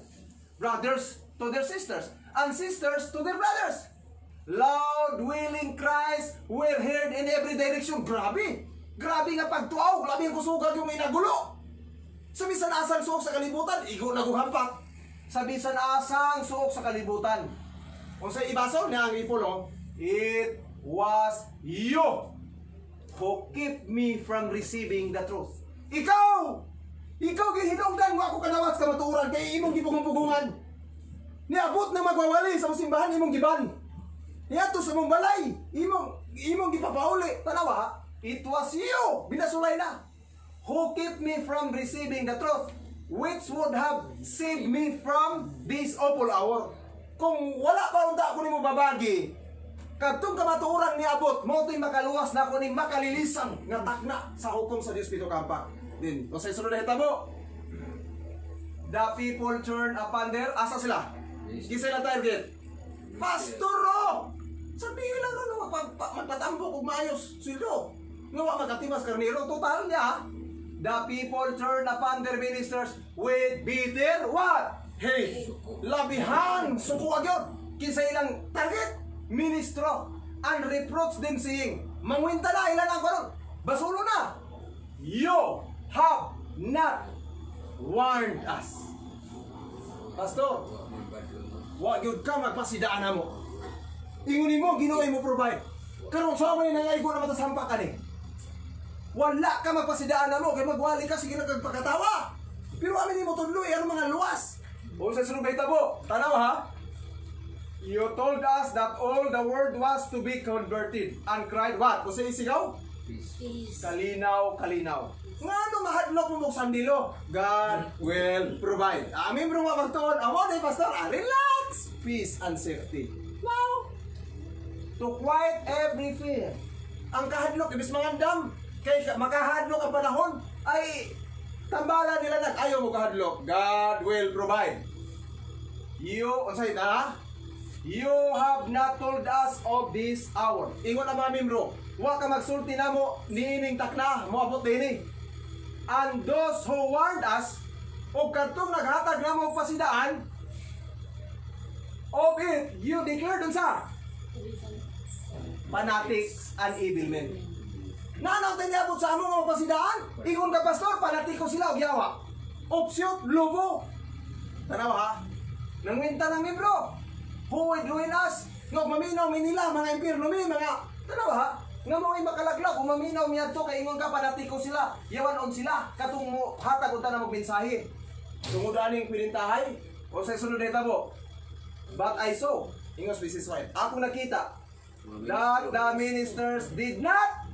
brothers to their sisters, and sisters to their brothers. Loud wailing cries were heard in every direction. Grabe! Grabe nga pagtuaw, grabe ang kusugag yung inagulo. Sa bisan asang suok sa kalibutan, igo naguhampak. Sa bisan asang suok sa kalibutan. Kung sa ibasaw niya ang ipulo, it was you who kept me from receiving the truth. Ikaw! Ikaw gihinungdan mo ako kanawas ka matuuran kay imong gipugungan. Niabot na magwawali sa simbahan imong giban. Niadto sa mong balay, imong gipapauli. Tanawa ha? It was you, binasulay na, who kept me from receiving the truth, which would have saved me from this awful hour. Kung wala pa unta ako nimo babagi, kadtong kamatuoran niabot, mo to'y makaluwas na ako ni makalilisan nga takna sa hukom sa Dios pito kampak. Din, o sa sunod na hitabo, the people turn upon their, asa sila? Kisa na target? Pastoro! Sabihin lang ano, magpatambok kung maayos, sildo. Nga magkatimas karnero, total niya. The people turn upon their ministers with bitter what? Hey, labihan, suko agyon. Kinsa ilang target, ministro, and reproach them saying, mangwinta na, ilan ang karon, basulo na. You have not warned us. Pastor, wag yun ka magpasidaan na mo. Ingunin mo, Ginoo mo provide. Karon sa man nangaigo na matasampak ka ni. Wala ka magpasidaan na mo kay magwali ka sige nagpagkatawa. Pero amin mo tudloy ang mga luwas. O sa sunod na hitabo, tanaw ha. You told us that all the world was to be converted and cried what? Kung sa isigaw? Peace. Kalinaw, kalinaw. Nga ano mahadlok mo sandilo? God will provide. Amin bro mabagtuon. Amo na pastor, relax. Peace and safety. Wow. To quiet every fear. Ang kahadlok, ibis mangandam. Kay makahadlok ang panahon, ay tambalan nila na ayaw mo kahadlok. God will provide. You, unsay na? You have not told us of this hour. Ingon ang mga membro, wa ka magsulti na mo, niining takna, mo abot din. And those who warned us, o kadtong naghatag na mo pasidaan, of it, you declared unsa? Fanatics and evil men. Nanaw tayo niabot sa among mga pasidaan? Ingon ka pastor, panatiko sila og yawa. Opsyot, lobo. Tanaw ha? Nangwinta ng membro. Who would ruin us? Nga maminaw nila, mga impirno mga. Tanaw ha? Nga mo'y makalaglag, umaminaw miya to, kay ingon ka panatiko sila. Yawan on sila, katong mo hatag unta na magmensahe. Tungod aning pinintahay. O sa sunod na itabo. But I saw, ingos Mrs. White, ako nakita that the ministers did not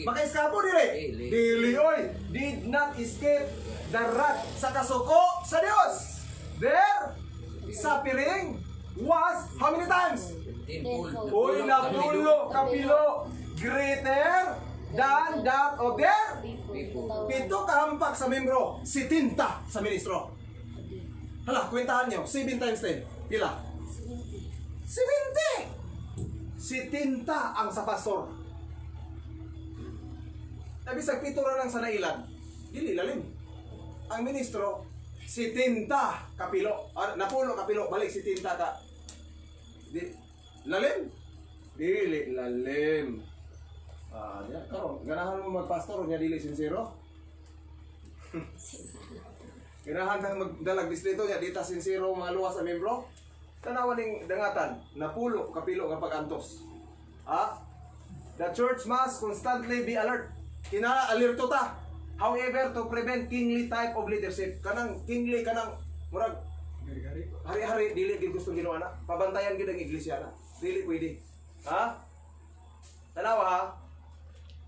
maka-eskapo dire. Dili oy, did not escape the wrath sa kasuko sa Dios. Their suffering was how many times? Oy, napulo kapilo greater than that of their pito kahampak sa membro, 70 sa ministro. Hala, kwentahan nyo, 7 times 10. Pila? 70! 70 ang sa pastor. Tabi sa pito ra lang sa nailan. Dili lalim. Ang ministro 70 kapilo. Napulo kapilo, balik 70 ka. Lalim? Dili lalim. Ya, karon ganahan mo magpastor nya dili sincero. Ganahan kang magdalag distrito nya dita sincero maluwas sa membro. Tanawan ning dangatan, napulo kapilo nga pagantos. The church must constantly be alert. Alerto ta. However, to prevent kingly type of leadership, kanang kingly kanang murag hari-hari dili gid gusto Ginoo ana. Pabantayan gid ang iglesia na. Dili pwede. Tanawa ha.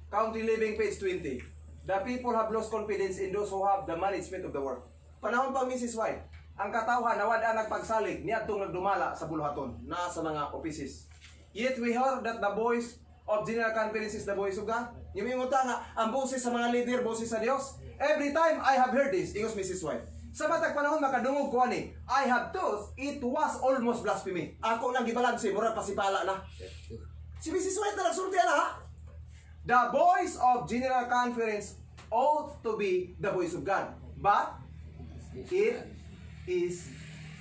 Country Living page 20. The people have lost confidence in those who have the management of the work. Panahon pang Mrs. White, ang katawhan nawad ang nagpagsalig niadtong nagdumala sa buluhaton na sa mga offices. Yet we heard that the voice of General Conference is the voice of God. Yung inguta nga, ang boses sa mga leader, boses sa Dios. Every time I have heard this, ingos Mrs. White, sa matag panahon makadungog ko ani, I have thought it was almost blasphemy. Ako nang gibalanse, murag pasipala na. Si Mrs. White na nagsulti na ha? The voice of General Conference ought to be the voice of God. But it is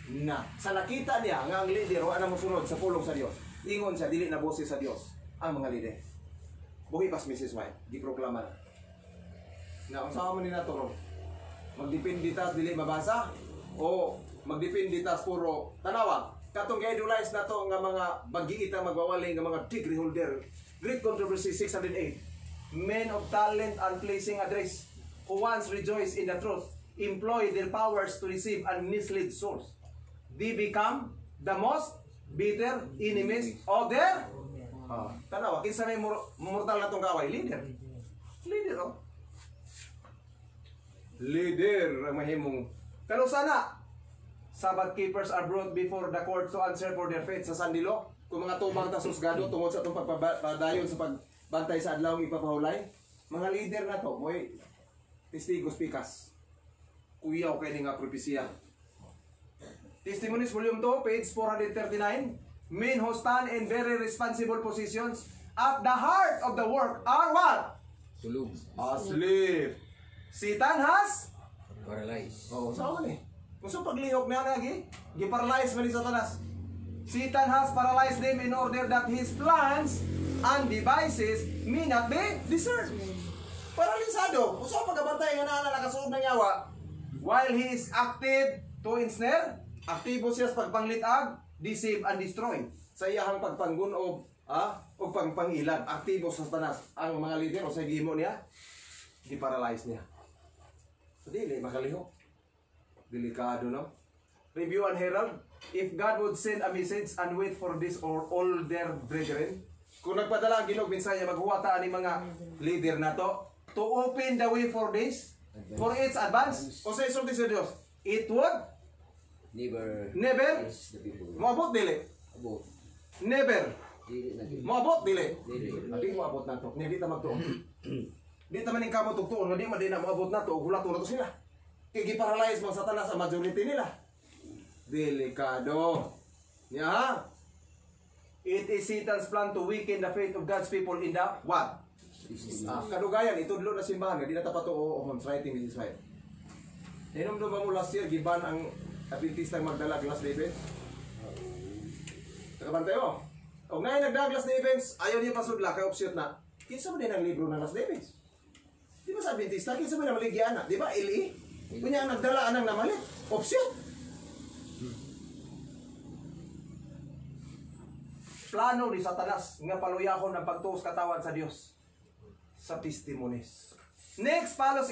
na. Sa nakita niya nga ang leader o anong musunod sa pulong sa Dios, ingon siya dili na boses sa Dios ang mga leader. Buhi pas Mrs. White, giproklama na. Na unsa man ni nato ron? Magdepende tas dili mabasa o magdepende tas puro tanawa. Katong ga-idolize nato nga mga bagiita magwawali nga mga degree holder. Great Controversy 608. Men of talent and pleasing address who once rejoice in the truth employ their powers to deceive and mislead souls. They become the most bitter enemies of their tanawa, kinsa may mortal na tong kaaway? Leader. Leader, oh. Leader ang mahimong. Kano sana? Sabbath keepers are brought before the court to answer for their faith sa sandilo. Kung mga tubang ta susgado tungod sa itong pagpadayon sa pagbantay sa adlaw ipapahulay, mga leader na to, mo'y testigos pikas. Kuyaw kay ni nga propesya. Testimonies volume 2, page 439. Men who stand in very responsible positions at the heart of the work are what? Sulog. Asleep. Satan has? Paralyzed. Oo, saan man eh? Kung sa paglihok na lagi, giparalyze man ni Satanas. Satan has paralyzed them in order that his plans and devices may not be discerned. Paralisado. Kung saan pagkabantay nga na nakasuod ng yawa, while he is active to ensnare, aktibo siya sa pagpanglitag, deceive and destroy. Sa iyahang pagpanggunob, o pagpangilag, aktibo sa Satanas. Ang mga leader o sa gimo niya, di-paralyze niya. So, dili, makalihok. Delikado, no? Review and Herald, if God would send a message and wait for this or all their brethren, kung nagpadala ang Ginoo minsaya maghuwata ani mga leader na to open the way for this, for its advance, o sa isulti sa Dios, it would never Yes, the people. moabot dili. Abo. Never Dili na dili. moabot dili. Dili. Di moabot na to. Di ta magtuon. Di ta maning kamo tugtuon nga di man din na moabot na to ug hulaton na to sila. Kay gi-paralyze mga Satanas sa majority nila. Delikado. Nya ha? It is Satan's plan to weaken the faith of God's people in the what? Kadugayan, itudlo na simbahan nga di na tapatuo on writing this is right. Hinumdum mo last year giban ang Adventistang magdala glass events. Nakabantay mo. O ngayon nagdala glass events, ayaw niya pasudla kay option na. Kinsa man din ang libro ng glass events? Di ba sa Adventista kinsa man maligyan na? Di ba ili? Kunya ang nagdala anang namalit. Option. Plano ni Satanas nga paluyahon ang pagtuos katawan sa Dios sa testimonies. Next follows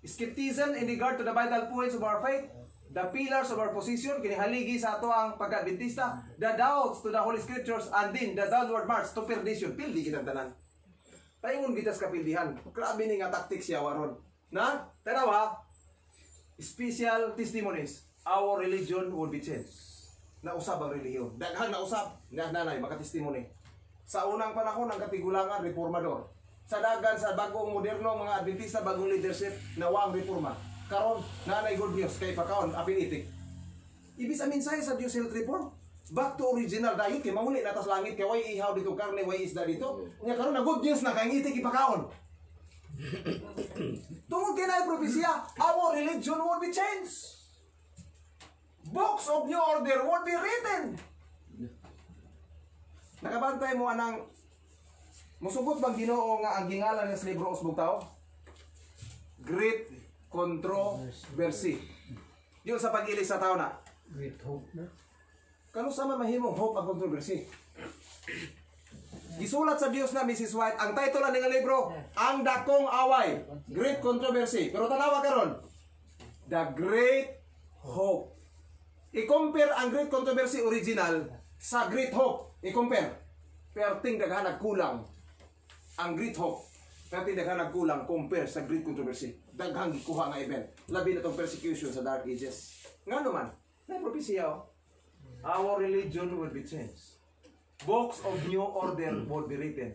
skepticism in regard to the vital points of our faith, the pillars of our position, kinihaligi sa ato ang pagka-Adventista, the doubts to the Holy Scriptures, and then the downward march to perdition. Pildi kitang tanan. Paingon gitas kapildihan. Grabe ni nga tactics siya waron. Na? Tanawa, special testimonies. Our religion would be changed. Nausab ang relihiyon. Daghang nausab. Nanay, makatestimony. Sa unang panahon, ang katigulangan, reformador. Sa dagan, sa bagong moderno, mga Adventista, bagong leadership, nawang reforma. Karon, nanay good news, kay pakaon, apinitik. Ibig sa mensahe sa Diyos Health Reform, back to original dayon, kay mahuli natas langit, kay way ihaw dito, karne, way isda dito. Nga karon na good news na, kay itik ipakaon. Tungod kay na propesya, our religion would be changed. Books of new order would be written. Nakabantay mo anang musugot bang Ginoo nga ang gingalan sa libro usbong tao? Great controversy. Yun sa pag-ilis sa tao na. Great hope na. Kano sa man mahimong hope ang controversy? Gisulat sa Dios na Mrs. White, ang title ng libro, Ang Dakong Away, Great Controversy. Pero tanawa karon, The Great Hope. I-compare ang Great Controversy original sa Great Hope. I-compare. Perting daghan nagkulang ang Great Hope. Perting daghan nagkulang compare sa Great Controversy. Daghang gikuha nga event. Labi na tong persecution sa Dark Ages. Nga naman, na propesya. Our religion will be changed. Books of new order will be written.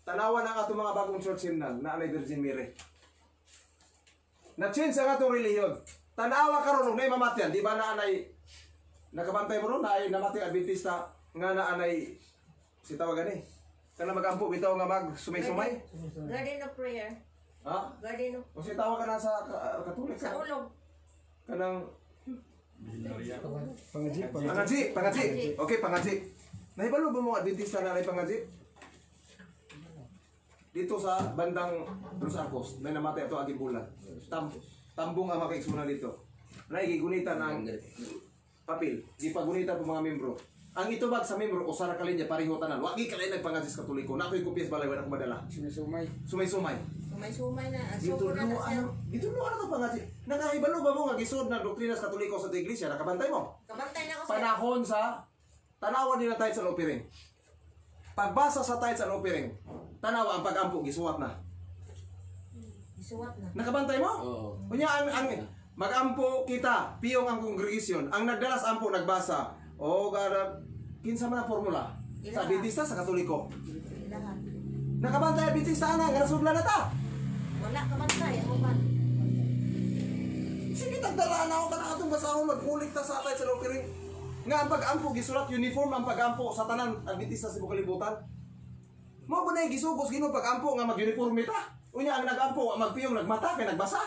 Tanawan ang atong mga bagong church hymnal na anay Virgin Mary. Na-change ang atong relihiyon. Tanawa karon na mamatyan, di ba na anay nakabantay mo ron na ay namatay Adventista nga na anay si tawagan eh. Kana magampo bitaw nga mag sumay-sumay. Garden of prayer. Ha? Garden of... O si tawag ka na sa Katolik Sa ka. ulog. Kanang Pangaji. Okay, pangaji. Nahibalo ba mo Adventista na pangaji? Dito sa bandang Los Arcos, may namatay ito aging bulan. Tambong ang makaigsunan dito. Naigigunitan ng papel. Gipagunitan po mga membro. Ang itubag sa membro, usara kalinya, pareho tanan. Wagi kalay nagpangaji sa Katoliko. Na ako'y kupiyas balay, wala akong madala. Sumay. Sumay-sumay. Sumay na. Dito Sumay na siya. ano ka pangaji? Nakahibalo ba mo nga gisod na doktrina sa Katoliko sa iglesia? Nakabantay mo? Kabantay na ko sir. Panahon sa tanawan nila tayo sa Lopiring. Pagbasa sa tayo sa Lopiring, tanawa ang pag-ampo, gisuwat na. Isuwat na. Nakabantay mo? Oo. Kunya ang mag-ampo kita, piyong ang kongregasyon, ang nagdalas ampo nagbasa. O gara kinsa man ang formula sa Adventista sa Katoliko. Lahat. Nakabantay Adventista ana nga nasudlan na ta. Wala kabantay. Ako man. Sige tagdala na ako kana atong basahon magkulik ta sa atay sa Lopiring. Nga ang pag-ampo gisulat uniform ang pag-ampo sa tanan Adventista sa Cebu kalibutan. Mo ba na gisugos Ginoo pag-ampo nga mag-uniform ta? Unya ang nag-ampo magpiyong nagmata kay nagbasa.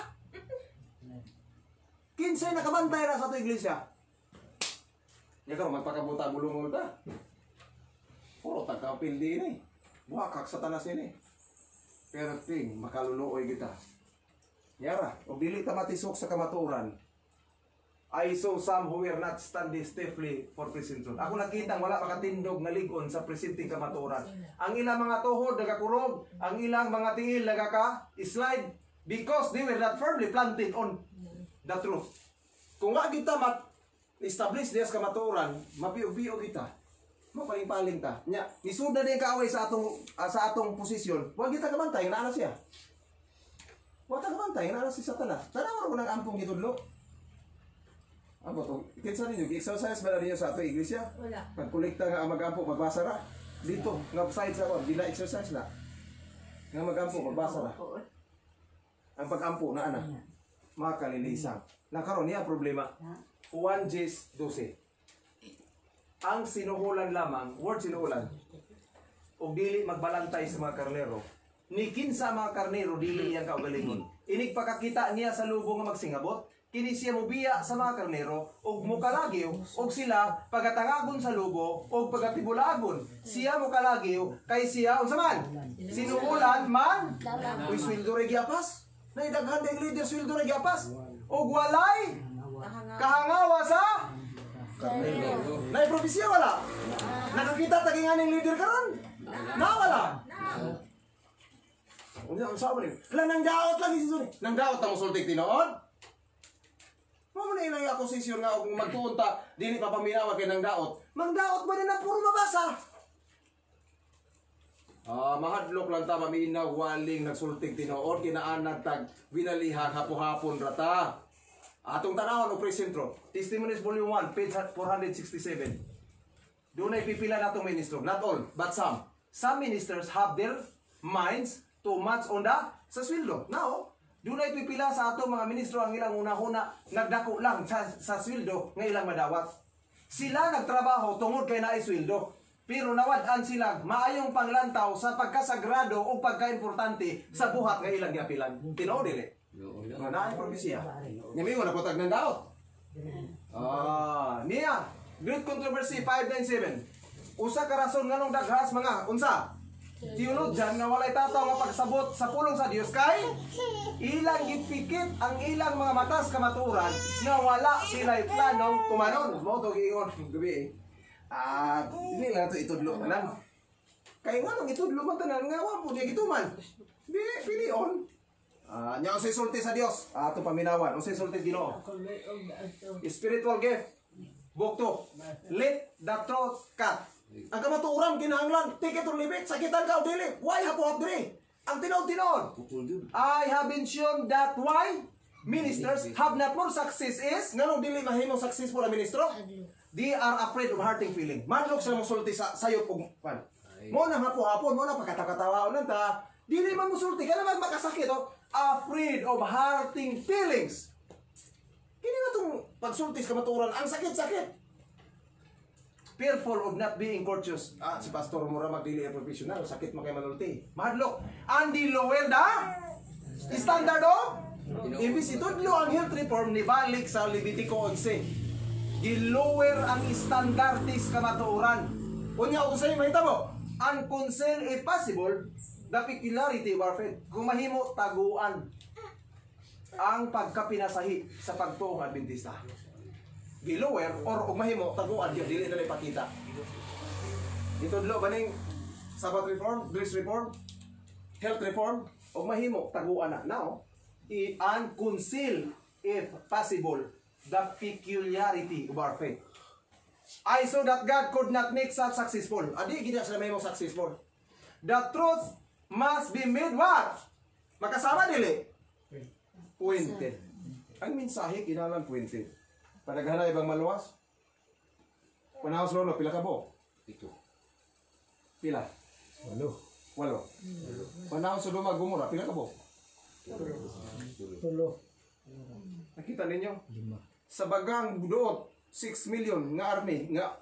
Kinsay nakabantay na sa ato iglesia. Ya karon magpakabuta bulong ta. Puro takapil din eh. Buhakak sa tanas ini. Pero ting makaluluoy kita. Yara, og dili ta matisok sa kamatuoran. I saw some who were not standing stiffly for presenting. Ako nakita wala makatindog nga ligon sa presenting kamatuoran. Ang ilang mga tuhod nagakurog, ang ilang mga tiil nagaka-slide because they were not firmly planted on the truth. Kung wa kita establish diya sa kamatuoran, mapiog-biog kita. Mapaling-paling ta. Nya, nisud na din kaaway sa atong posisyon. Wa kita kabantay na ana siya. Wa ta kabantay na ana si Satanas. Tanaw ko nang ampong gitudlo. Amo to, kinsa ninyo exercise ba ninyo sa ato iglesia? Wala. Pagkolekta nga ang mag-ampo magbasa ra. Dito, nga side sa kon, dila exercise na. Nga mag-ampo magbasa ra. Ang pag-ampo na ana. Makalilisan. Nakaroon niya problema. Juan 10:12. Ang sinuhulan lamang, word sinuhulan, o dili magbalantay sa mga karnero, ni kinsa mga karnero dili iyang kaugalingon. Inig pakakita niya sa lubo nga magsingabot, kini siya mubiya sa mga karnero, og mukalagyo, og sila pagatangagon sa lubo, og pagatibulagon. Siya mukalagyo, kay siya, unsa man? Sinuhulan man, uy sweldo ray giapas. Naidaghan ding leader sweldo ray giapas. Og walay kahangawa sa karnero. Nay propesya wala. Nakakita tagingan ng leader karon. Nawala. Unya ang sabi. Lang nang daot lagi si Suni. Nang daot ta mo sultik tinuod. Mo man ilang akusasyon nga og magtuunta dili pa paminawa kay nang daot. Mang daot ba na puro mabasa? Mahadlok lang ta maminaw waling nagsultik tinuod kinaanad tag winalihan hapo-hapon rata. Atong tanawon og presentro. Testimonies volume 1 page 467. Doon ay pipila natong ministro. Not all, but some. Some ministers have their minds too much on the sa sweldo. Now, doon ay pipila sa atong mga ministro ang ilang una-una nagdako lang sa sweldo nga ilang madawat. Sila nagtrabaho tungod kay naay sweldo. Pero nawad-an sila maayong panglantaw sa pagkasagrado o pagkaimportante sa buhat nga ilang giapilan. Tinuod dili. Nga naay propesya. Nyami mo na potag ng daot. Niya, Great Controversy 597. Usa ka rason nganong daghas mga unsa? Teologian nga walay tataw nga pagsabot sa pulong sa Dios kay ilang gipikit ang ilang mga matas kamatuoran nga wala sila'y planong kumanon. Mo to giingon gabi. Dili lang to itudlo tanan. Kay nganong itudlo man tanan nga wa po di gituman. Di pilion. Nya usay sulti sa Dios. Ato paminawan, usay sulti Ginoo. Spiritual gift. Book 2. Let the truth cut. Ang kamatuoran kinahanglan, take it or leave it, sakitan ka o dili. Why hapo diri? Ang tinod-tinod. I have been shown that why ministers have not more success is nganong dili mahimong successful ang ministro? They are afraid of hurting feeling. Manlok sila mosulti sa sayop og pan. Mo na hapo-hapon, mo na pagkatakatawaon ta. Dili man mosulti kana magmakasakit oh. Afraid of hurting feelings. Kini na itong pagsulti sa kamatuoran, ang sakit-sakit. Fearful of not being courteous. Si Pastor Mura magdili ang professional, sakit mo kay manulti. Mahadlok. Andi lower da standard of ibis itudlo ang health reform ni balik sa Levitico 11. gilower ang standards kamatuoran. Unya ko sa inyo, mahita mo? And conceal if possible the peculiarity of our faith. Kung mahimo taguan ang pagkapinasahi sa pagtuong Adventista. Gilower or kung mahimo taguan gyud dili na ipakita. Ito dilo baning Sabbath reform, grace reform, health reform, o mahimo taguan na. Now, and conceal if possible the peculiarity of our faith. I saw that God could not make such successful. Adi, gina sila may mo successful. The truth must be made what? Makasama dili? Pointed. Ang mensahe, kinalang pointed. Padaghanay ibang maluwas? Panahos lolo, pila ka bo? Ito. Pila? 8. Panahon sa Duma, Gomora, pila ka bo? 3. Nakita ninyo? Sa bagang budoot, 6 million nga army nga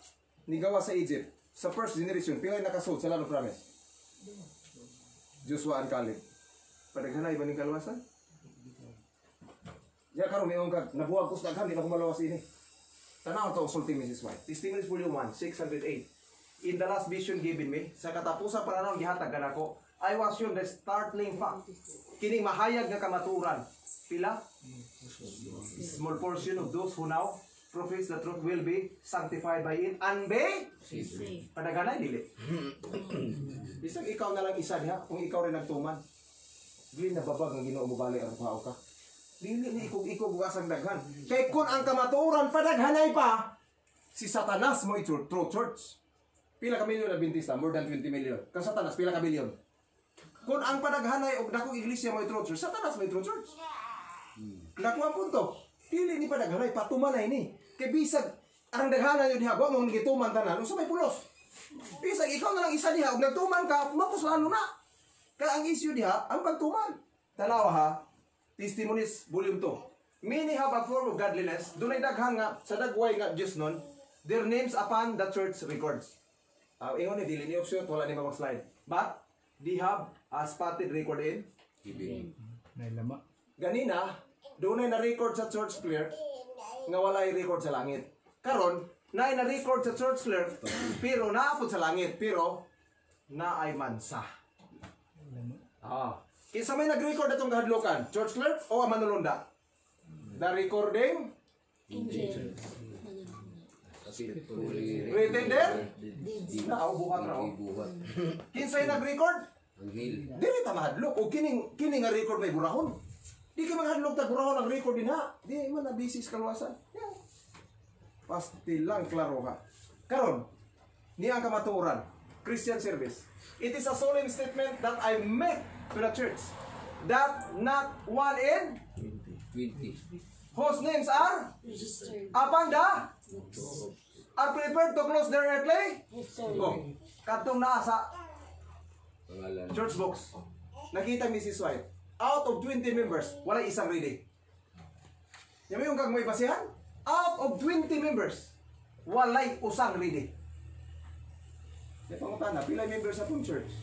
nigawa sa Egypt. Sa first generation, pila yung nakasold sa Land of Promise? Joshua and Caleb. Padaghanay ba ning kaluwasan? Ya karon may ungkag nabuwag ko sa daghan di na ko malawas ini. Tanaw to sulti Mrs. White. Testimonies volume 1, 608. In the last vision given me, sa katapusan pananaw gihatag kanako, I was shown the startling fact. Kini mahayag nga kamaturan. Pila? Small portion of those who now profess the truth will be sanctified by it and be padaghanay dili. Bisag ikaw na lang isa diha kung ikaw rin nagtuman. Dili na babag nga Ginoo mo bali ang tao ka. Dili ni ikog bukas ang daghan. Kay kun ang kamatuoran padaghanay pa, si Satanas mo ito true church. Pila ka milyon Adventista? More than 20 million. Kang Satanas, pila ka bilyon? Kun ang padaghanay og dakong iglesia mo true church, Satanas mo true church. Nakuha ang punto. Dili ni padaghanay, patumanay ni. Kay bisag, ang daghanan yun diha, wa mong gituman tanan, usa may pulos. Bisag, ikaw na lang isa diha, og nagtuman ka, mapos lalo na. Kaya ang issue diha, ang pagtuman. Tanawa ha, Testimonies, volume 2. Many have a form of godliness. Dunay daghan nga, sa dagway nga Diyos nun, their names upon the church records. Ingon ni, dili ni option, wala ni mga slide. But, they have a spotted record in Ibig. ganina, doon ay na-record sa church clerk nga wala ay record sa langit. Karon, na ay na-record sa church clerk, pero naapod sa langit, pero na ay mansa. Isa may nag-record itong kahadlokan, church clerk o ang manulunda? The recording written there? Buhat raw. Kinsay nag-record? Anghel. Dili ta mahadlok o kining nga record may burahon. Di ka mahadlok ta burahon ang record din ha. Di man na busy sa kalwasan. Yeah. Pasti lang klaro ha. Karon, ni ang kamatuoran, Christian service. It is a solemn statement that I make to the church that not one in 20. whose names are upon the are prepared to close their earthly. Oh, katong naa sa Pangalan. church books. Nakita Mrs. White, out of 20 members, wala isang ready. Yung yung kag may basihan, out of 20 members, walay usang ready. Yung pangutana, pila members sa pong church?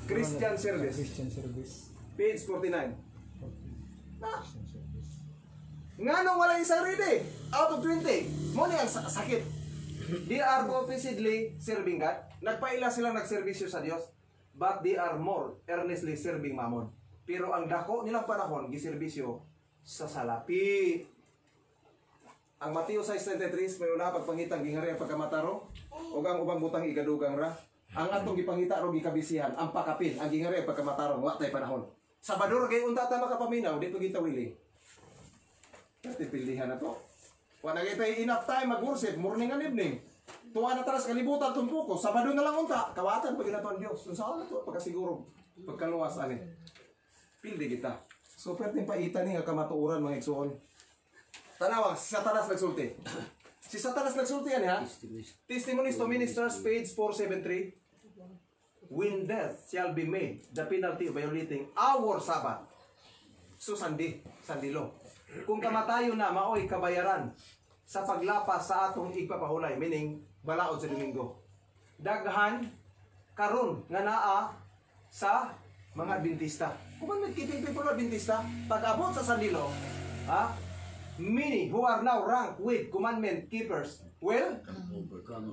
Christian service. Christian service. Page 49. Na. Nga nung wala isang ready, out of 20, mo ang sakit. They are confessedly serving God. Nagpaila silang nagserbisyo sa Dios, but they are more earnestly serving Mammon. Pero ang dako nilang panahon, giserbisyo sa salapi. Ang Mateo 6:33 may una pagpangitang gingari ang pagkamataro ug ang ubang butang igadugang ra. Ang atong gipangita ro gikabisihan ang pakapin ang gingari ang pagkamataro wa tay panahon. Sabador kay unta ta makapaminaw di pagita willing. Pati pilihan na to. Wa na kay enough time mag-worship morning and evening. Tuwa na taras kalibutan tumpuko. Sabado na lang unta kawatan pag ginaton Dios. Unsa na to pagkasiguro pagkaluwas ani. Pildi kita. So perting paita ni nga kamatuoran mga igsoon. Tanawa, si Satanas nagsulti. Si Satanas nagsulti yan ha? Testimonies to Ministers, page 473. When death shall be made, the penalty of violating our Sabbath. So sandilo. Kung kamatayo na, maoy kabayaran sa paglapas sa atong igpapahulay, meaning balaod sa Domingo. Daghan, karon nga naa sa mga Adventista. Kung man nagkiting people Adventista, pag abot sa sandilo, ha? many who are now ranked with commandment keepers will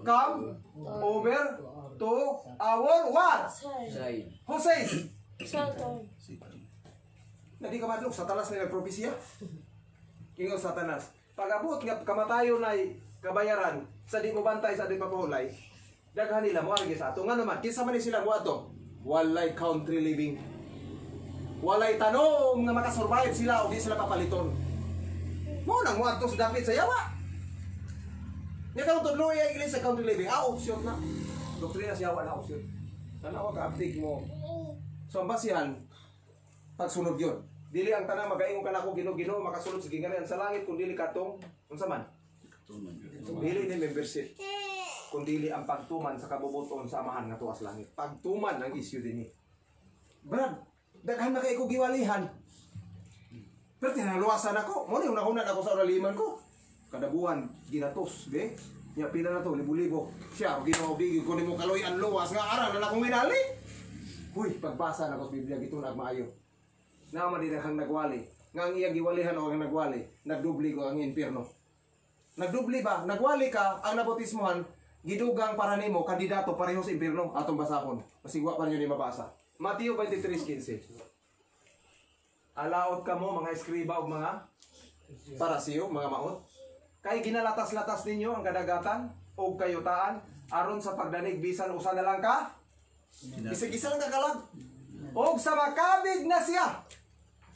come over to our what? Side. Who says? Satan. Na di ka madlog, Satanas na nagpropesya. Kingo Satanas. Pag-abot nga kamatayon ay kabayaran sa di mo bantay sa di papahulay, daghan nila mo argi sa ato. Nga naman, kinsa man ni sila mo ato? Walay country living. Walay tanong nga makasurvive sila o di sila papaliton. Mo nang mo ato sa dapit sa yawa. Nya karon tudlo ay iglesia country living. Option na. Doktrina sa yawa na option. Tanawa ka update mo. So ang basihan pagsunod yun. Dili ang tanang magaingon ka na ako Ginoo makasulod sa ginganian sa langit kun dili katong unsa man. Dili ni membership. Kun dili ang pagtuman sa kabubuton sa amahan nga tuwas langit. Pagtuman ang issue dinhi. Brad, daghan na kay ko giwalihan. Pero tinaluwasan ako. Mo ni una-una ako sa uraliman ko. Kada buwan ginatos, be. Nya pila na to, libo-libo. Siya, Ginoo bigi ko nimo kaloy ang luwas nga aran na akong minali. Huy, pagbasa na ko sa Biblia gito nagmaayo. Naman din ang nagwali. Nga ang iyang giwalihan o ang nagwali, nagdubli ko ang impyerno. Nagdubli ba? Nagwali ka, ang nabotismuhan, gidugang para nimo kandidato pareho sa impyerno atong basahon. Masigwa pa niyo ni mabasa. Mateo 23:15. Alaot ka mo mga eskriba o mga parasiyo, mga maot. Kay ginalatas-latas ninyo ang kadagatan o kayutaan aron sa pagdanig bisan usa na lang ka. Isa-isa lang kakalag. O sa makabig na siya.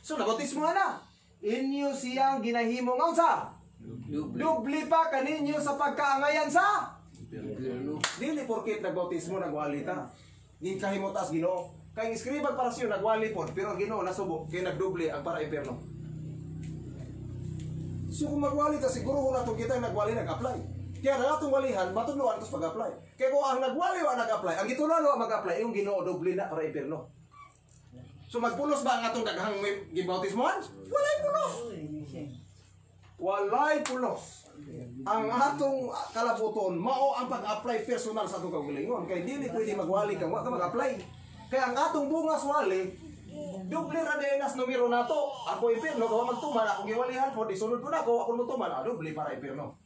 So nabotismo na. Inyo siyang ginahimo nga unsa? Dubli pa kaninyo sa pagkaangayan sa dili porket nagbautismo nagwalita. Di kahimutas Ginoo. Kay iskribag para siyo nagwali pod pero Ginoo nasubo kay nagdubli ang para impierno. So kung magwali ta siguro na to kita nagwali nag-apply. Kaya na atong walihan matudloan tos pag-apply. Kaya kung ang nagwali wa nag-apply, ang gitulalo mag-apply yung Ginoo dubli na para impierno. So magpulos ba ang atong daghang gibautismohan? Walay pulos. Walay pulos. Ang atong kalabuton mao ang pag-apply personal sa atong kaugalingon kay dili pwede magwali kang wa ka mag-apply. Kaya ang atong bungas wali doble ra nas numero nato. Ako impierno gawa magtuman ako giwalihan po disunod ko nako ako mutuman doble para impierno.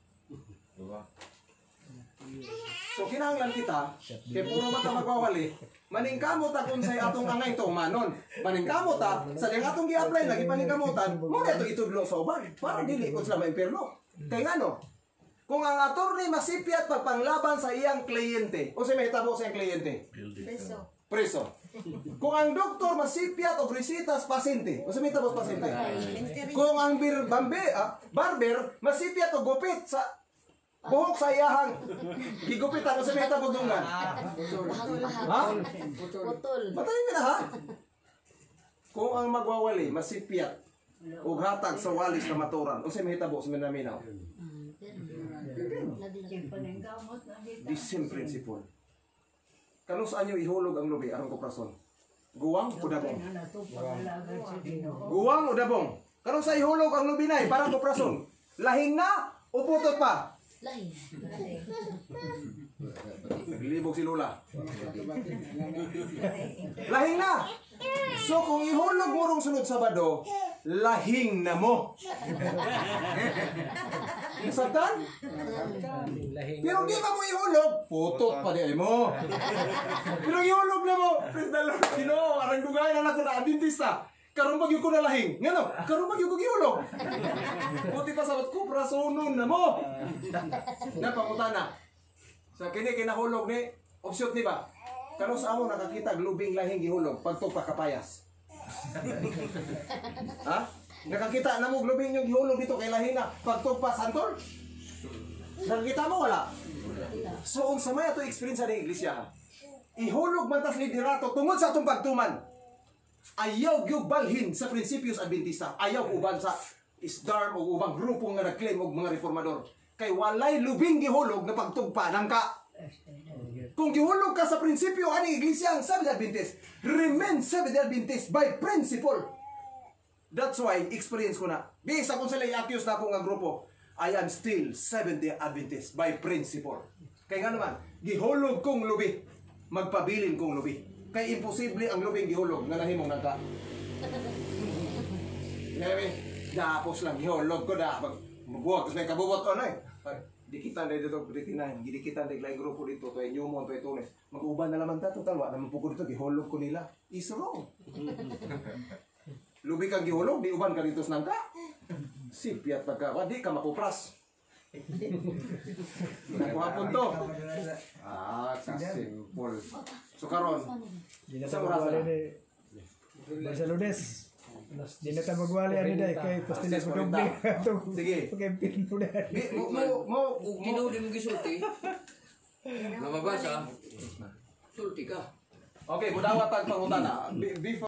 So kinahanglan kita kay puro mata magwawali maningkamot ta kun say atong angay tumanon. Maningkamot ta sa diyang atong gi-apply lagi paningkamutan mo na itudlo sa uban para dili ko sila ma-impierno. Kay ngano? Kung ang attorney masipyat pagpanglaban sa iyang kliyente, o sa mahitabo sa iyang kliyente? Preso. Kung ang doktor masipyat o resitas pasyente, o sa mahitabo sa pasyente? Kung ang barber masipyat o gupit sa buhok sa iyahang gigupitan o sa mahitabo dungan? Ha? Putol. Patayin ka na ha? Kung ang magwawali masipyat o hatag sa walis na maturan, o sa mahitabo sa minaminaw? The same principle. Kano saan nyo ihulog ang lubi aron kuprason? Guwang o dabong? Guwang o dabong? Kano sa ihulog ang lubi na para kuprason? Lahing na o putot pa? Lahing. Naglibog si Lula. Lahing na. So kung ihulog mo rong sunod Sabado, lahing na mo. Nasabtan? Pero di ba mo ihulog? Putot pa di mo. Pero ihulog na mo. Praise the Lord. Ginoo, arang dugay na ako na adventista. Karon bagyo ko na lahing. Ngano? Karon bagyo ko gihulog. Buti pa sabot ko prasonon na mo. Napangutana. Sa kini kinahulog ni opsyon di ba? Kano sa amo nakakita glubing lahing gihulog pagtupa kapayas. Ha? Nakakita na mo glubing yung gihulog dito kay lahing na pagtupa santol? Nakakita mo wala? So unsa may ato experience sa iglesia? Ihulog man tas liderato tungod sa atong pagtuman. Ayaw gyud balhin sa Principios Adventista. Ayaw uban sa ISDARM o ubang grupo nga nagclaim og mga reformador. Kay walay lubing gihulog na pagtugpa nang ka. Kung gihulog ka sa prinsipyo ani iglesia ang Seventh Adventist, remain Seventh Adventist by principle. That's why experience ko na. Bisa kung sila i-accuse na akong grupo, I am still Seventh Adventist by principle. Kay nga naman, gihulog kong lubi, magpabilin kong lubi. Kay imposible ang lubing gihulog nga nahimong nagka. Dapos lang gihulog ko da magbuhat kasi may kabubot ko na eh. Dikitan na dito, dikitan, gidikitan na yung grupo dito, to yung Newmont, to yung Tunes. Mag-uban na naman ta, total, wala naman po ko dito, gihulog ko nila. Is wrong. Lubi kang gihulog, di uban ka dito sa nangka. Sipyat pagka, di ka makupras. Nakuhapon to. Simple. So karon, Di na sa tayo oras magwali na. ni sa Lunes. Di na tayo magwali ani day kay pasti na Sis, pagdobli. malita. Sige. Pagay pin mo na. Mo, Kung kinuli mo gisulti, na mabasa, sulti ka. okay, budawat ang pangutana. Before